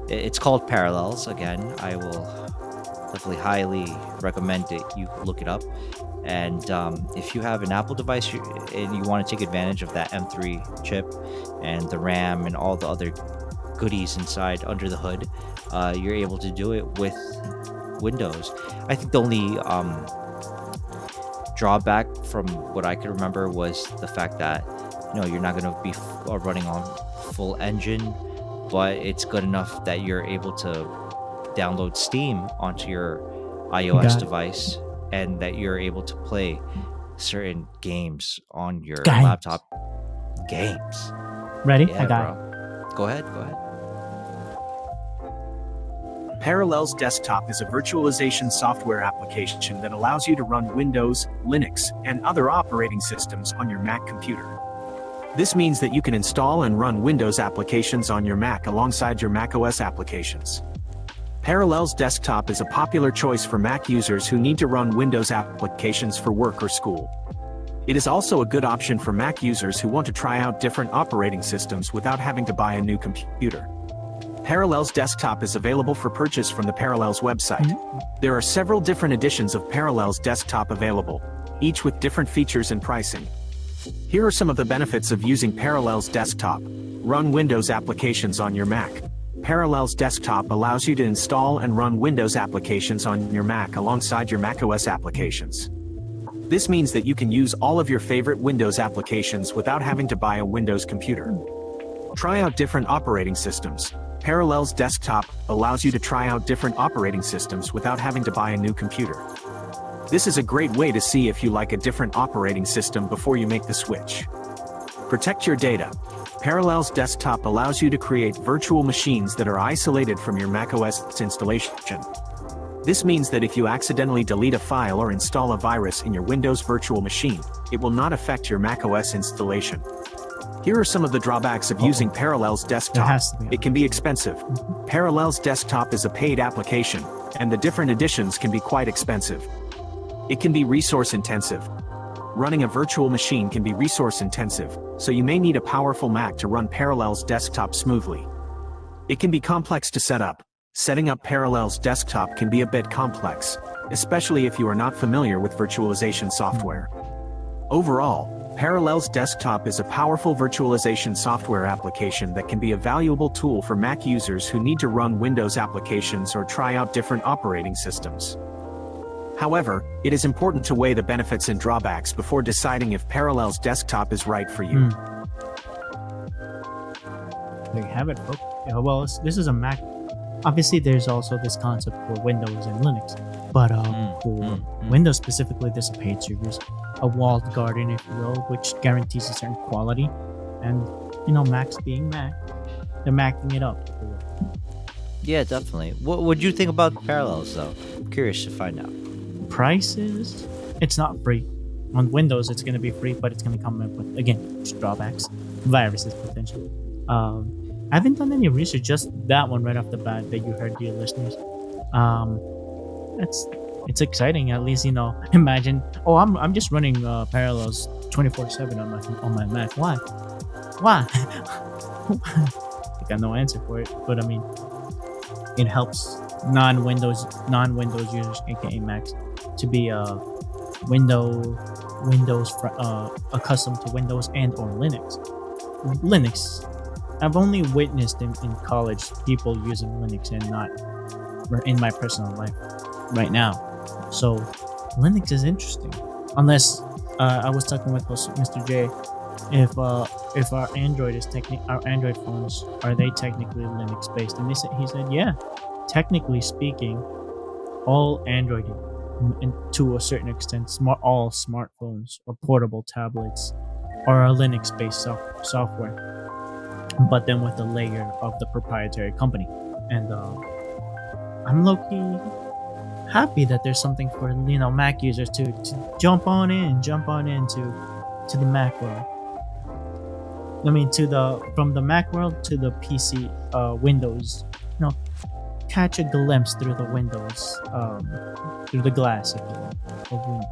it's called Parallels. Again, I will definitely highly recommend it. You look it up, and if you have an Apple device and you want to take advantage of that M3 chip and the RAM and all the other goodies inside under the hood, you're able to do it with Windows. I think the only drawback from what I could remember was the fact that you're not going to be running on full engine, but it's good enough that you're able to download Steam onto your iOS device, and that you're able to play certain games on your laptop. Games. Ready? Yeah, I got bro. Go ahead. Parallels Desktop is a virtualization software application that allows you to run Windows, Linux, and other operating systems on your Mac computer. This means that you can install and run Windows applications on your Mac alongside your macOS applications. Parallels Desktop is a popular choice for Mac users who need to run Windows applications for work or school. It is also a good option for Mac users who want to try out different operating systems without having to buy a new computer. Parallels Desktop is available for purchase from the Parallels website. There are several different editions of Parallels Desktop available, each with different features and pricing. Here are some of the benefits of using Parallels Desktop. Run Windows applications on your Mac. Parallels Desktop allows you to install and run Windows applications on your Mac alongside your macOS applications. This means that you can use all of your favorite Windows applications without having to buy a Windows computer. Try out different operating systems. Parallels Desktop allows you to try out different operating systems without having to buy a new computer. This is a great way to see if you like a different operating system before you make the switch. Protect your data. Parallels Desktop allows you to create virtual machines that are isolated from your macOS installation. This means that if you accidentally delete a file or install a virus in your Windows virtual machine, it will not affect your macOS installation. Here are some of the drawbacks of using Parallels Desktop. It can be expensive. Parallels Desktop is a paid application, and the different editions can be quite expensive. It can be resource intensive. Running a virtual machine can be resource intensive, so you may need a powerful Mac to run Parallels Desktop smoothly. It can be complex to set up. Setting up Parallels Desktop can be a bit complex, especially if you are not familiar with virtualization software. Overall, Parallels Desktop is a powerful virtualization software application that can be a valuable tool for Mac users who need to run Windows applications or try out different operating systems. However, it is important to weigh the benefits and drawbacks before deciding if Parallels Desktop is right for you. There you have it, folks. Well, this is a Mac. Obviously, there's also this concept for Windows and Linux, but for Windows specifically, this is a paid service, a walled garden, if you will, which guarantees a certain quality. And Macs being Mac, they're Macking it up. Yeah, definitely. What would you think about Parallels, though? I'm curious to find out. Prices, it's not free. On Windows, it's going to be free, but it's going to come with, again, drawbacks, viruses potentially. I haven't done any research, just that one right off the bat that you heard, dear listeners. It's exciting. At least imagine. Oh, I'm just running Parallels 24/7 on my Mac. Why? I got no answer for it, but I mean, it helps non-Windows users, aka Macs, to be Windows accustomed to Windows and or Linux. I've only witnessed in college people using Linux and not in my personal life right now. So Linux is interesting. Unless I was talking with Mr. J, if our Android phones, are they technically Linux based? And he said, yeah, technically speaking, all Android, and to a certain extent, all smartphones or portable tablets are a Linux based software. But then with a layer of the proprietary company. And I'm low-key happy that there's something for Mac users to jump on into the Mac world. I mean, from the Mac world to the PC Windows. Catch a glimpse through the windows, through the glass, if you will, of Windows.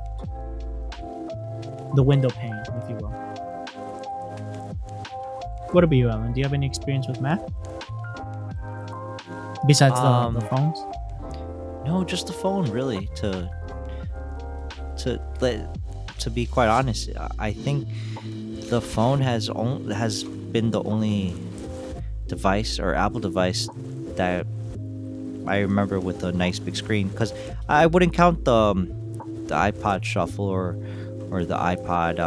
The window pane, if you will. What about you, Alan? Do you have any experience with Mac? Besides the phones? No, just the phone, really. To be quite honest, I think the phone has been the only device or Apple device that I remember with a nice big screen. Because I wouldn't count the iPod Shuffle or the iPod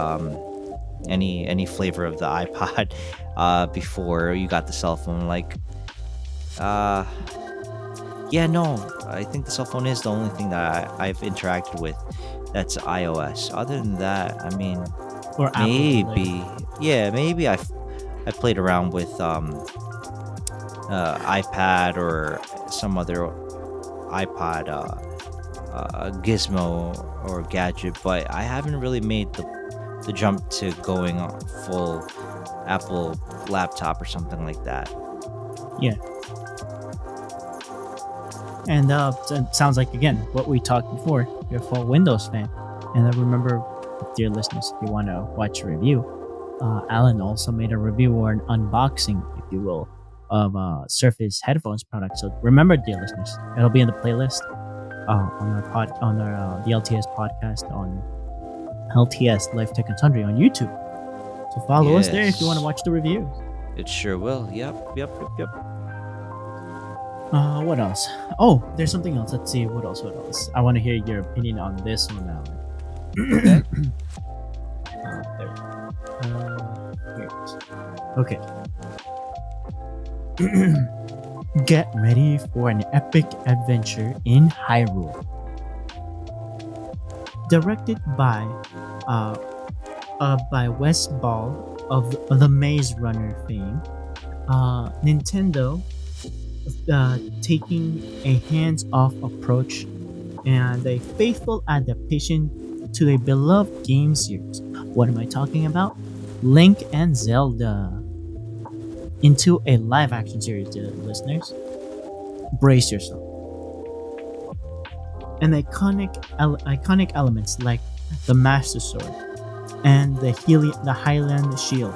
any flavor of the iPod before you got the cell phone. I think the cell phone is the only thing that I've interacted with that's iOS. Other than that, I mean, or maybe I played around with iPad or some other iPod gizmo or gadget, but I haven't really made the jump to going full Apple laptop or something like that. Yeah. And it sounds like, again, what we talked before. You're a full Windows fan. And I remember, dear listeners, if you want to watch a review, Alan also made a review or an unboxing, if you will, of Surface headphones product. So remember, dear listeners, it'll be in the playlist on our the LTS podcast on LTS Life Tech and Sundry on YouTube. So follow us there if you want to watch the reviews. It sure will. Yep. What else? Oh, there's something else. Let's see. What else? I want to hear your opinion on this one now. Okay. There. Here it is. Okay. Get ready for an epic adventure in Hyrule. Directed by Wes Ball of the Maze Runner fame, Nintendo taking a hands-off approach and a faithful adaptation to a beloved game series. What am I talking about? Link and Zelda. Into a live-action series, dear listeners. Brace yourself. And iconic elements like the Master Sword and the Highland Shield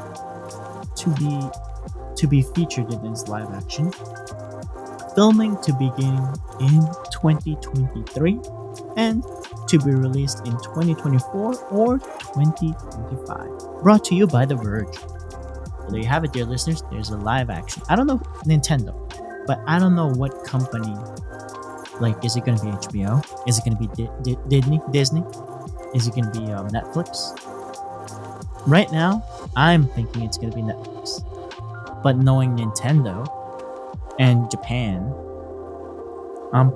to be featured in this live action. Filming to begin in 2023 and to be released in 2024 or 2025. Brought to you by The Verge. So there you have it, dear listeners. There's a live action. I don't know Nintendo, but I don't know what company. Like, is it going to be HBO? Is it going to be Disney? Is it going to be Netflix? Right now, I'm thinking it's going to be Netflix. But knowing Nintendo and Japan, I'm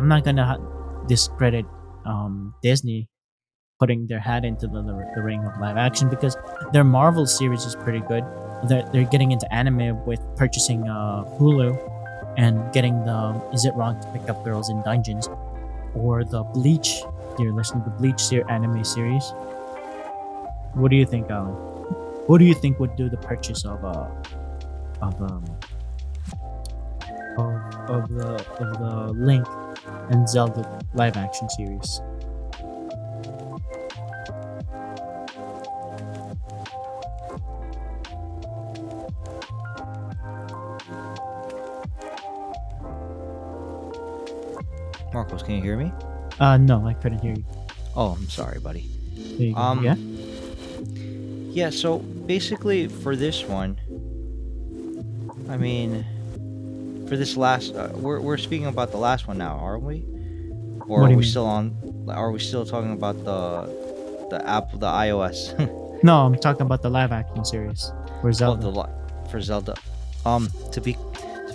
not going to discredit Disney putting their hat into the ring of live action, because their Marvel series is pretty good. They're getting into anime with purchasing Hulu and getting the Is It Wrong to Pick Up Girls in Dungeons, or the Bleach. You're listening to the Bleach anime series. What do you think, Alan? Who do you think would do the purchase of the Link and Zelda live action series? Marcos, can you hear me? No, I couldn't hear you. Oh, I'm sorry, buddy. There you go. Yeah? Yeah, so basically for this one, I mean, for this last, we're speaking about the last one now, aren't we? Or What do are you we mean? still on? Are we still talking about the app, the iOS? No, I'm talking about the live action series for Zelda. For Zelda. To be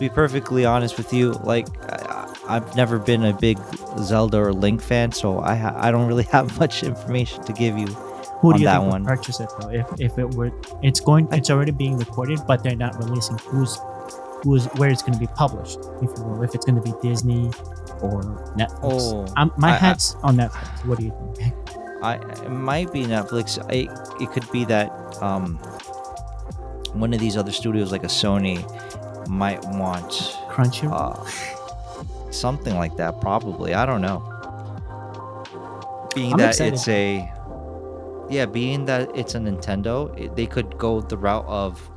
perfectly honest with you, like I've never been a big Zelda or Link fan, so I don't really have much information to give you. Who do you that think one. would purchase it though? If it were, it's already being recorded, but they're not releasing where it's going to be published. If you will, if it's going to be Disney or Netflix. My hat's on Netflix. What do you think? It might be Netflix. It could be that one of these other studios, like a Sony, might want Crunchyroll. Something like that. Probably. I don't know. Being I'm that excited. being that it's a Nintendo, they could go the route of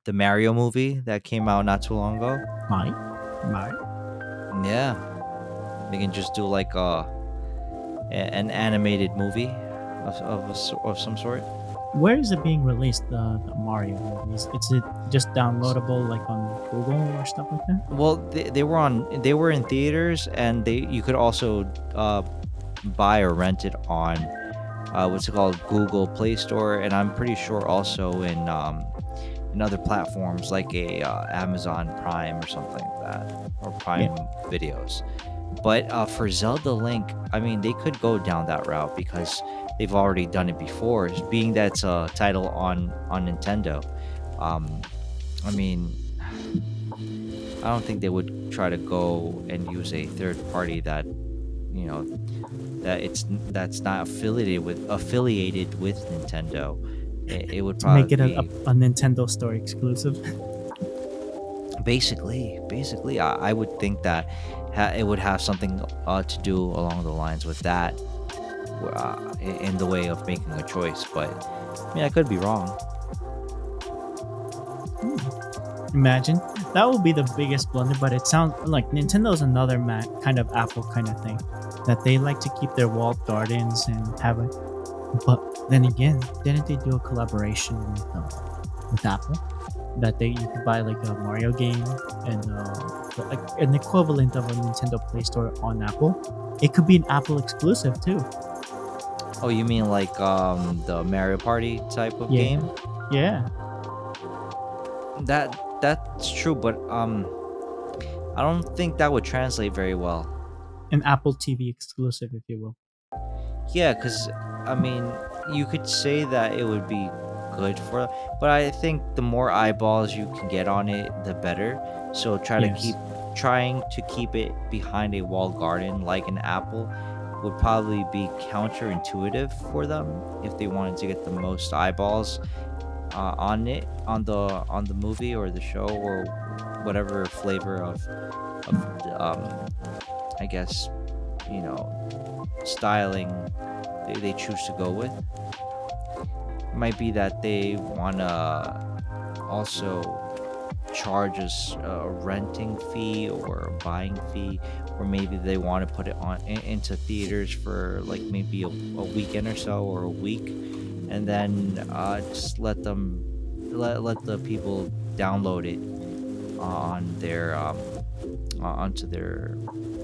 the Mario movie that came out not too long ago. Might. Yeah, they can just do like an animated movie of some sort. Where is it being released? The Mario movies. Is it just downloadable like on Google or stuff like that? Well, they were in theaters, and you could also buy or rent it on what's it called, Google Play Store, and I'm pretty sure also in other platforms like Amazon Prime or something like that, or Prime Videos. But for Zelda Link, I mean, they could go down that route because they've already done it before, being that it's a title on Nintendo. I mean, I don't think they would try to go and use a third party that, that's not affiliated with Nintendo. It would probably make it a Nintendo Store exclusive. Basically, I would think that it would have something to do along the lines with that, in the way of making a choice. But I mean, I could be wrong. Imagine that would be the biggest blunder, but it sounds like Nintendo's another kind of Apple kind of thing, that they like to keep their walled gardens and have it. But then again, didn't they do a collaboration with Apple that you could buy like a Mario game and like an equivalent of a Nintendo Play Store on Apple? It could be an Apple exclusive too. Oh, you mean like the Mario Party type of game? Yeah. That's true, but I don't think that would translate very well. An Apple TV exclusive, if you will. Yeah, because I mean, you could say that it would be good for, but I think the more eyeballs you can get on it, the better. So trying to keep it behind a walled garden like an Apple would probably be counterintuitive for them if they wanted to get the most eyeballs on the movie or the show or whatever flavor of I guess, styling they choose to go with. It might be that they want to also charge us a renting fee or a buying fee, or maybe they want to put it into theaters for like maybe a weekend or so, or a week, and then just let the people download it on their onto their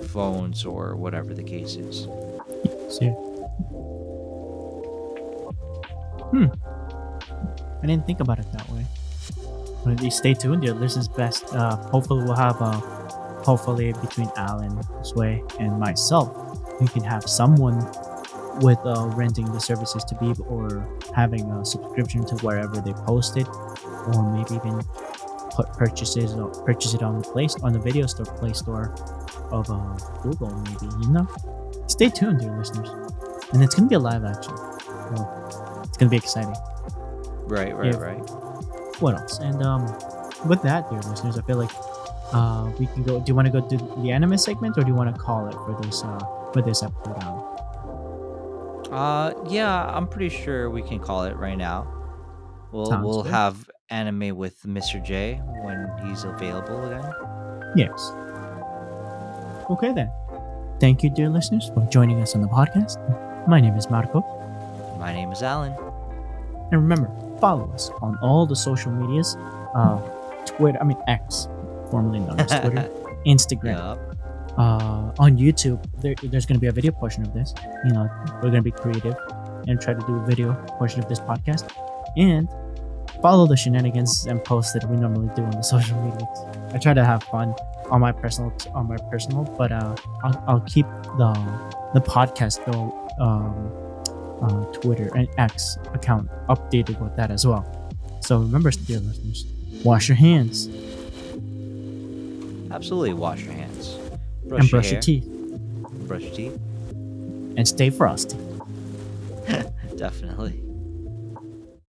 phones or whatever the case is. See. I didn't think about it that way. But at least stay tuned, dear listeners. Best. Hopefully, we'll have hopefully between Alan, Sway, and myself, we can have someone with renting the services to be, or having a subscription to wherever they post it, or maybe even purchase it on the video store, Play Store of Google, maybe. Stay tuned, dear listeners, and it's gonna be a live action. So it's gonna be exciting. Right. What else? And with that, dear listeners, I feel like we can go. Do you want to go to the anime segment, or do you want to call it for this episode, Alan? Yeah, I'm pretty sure we can call it right now. We'll have anime with Mr. J when he's available again. Yes. Okay then. Thank you, dear listeners, for joining us on the podcast. My name is Marco. My name is Alan. And remember, follow us on all the social medias. X, formerly known as Twitter, Instagram. Yep. On YouTube, there's going to be a video portion of this. We're going to be creative and try to do a video portion of this podcast. And follow the shenanigans and posts that we normally do on the social medias. I try to have fun on my personal, but I'll keep the podcast Twitter and X account updated with that as well. So remember, dear listeners, wash your hands. Absolutely, wash your hands. And brush your teeth. Brush your teeth. And stay frosty. Definitely.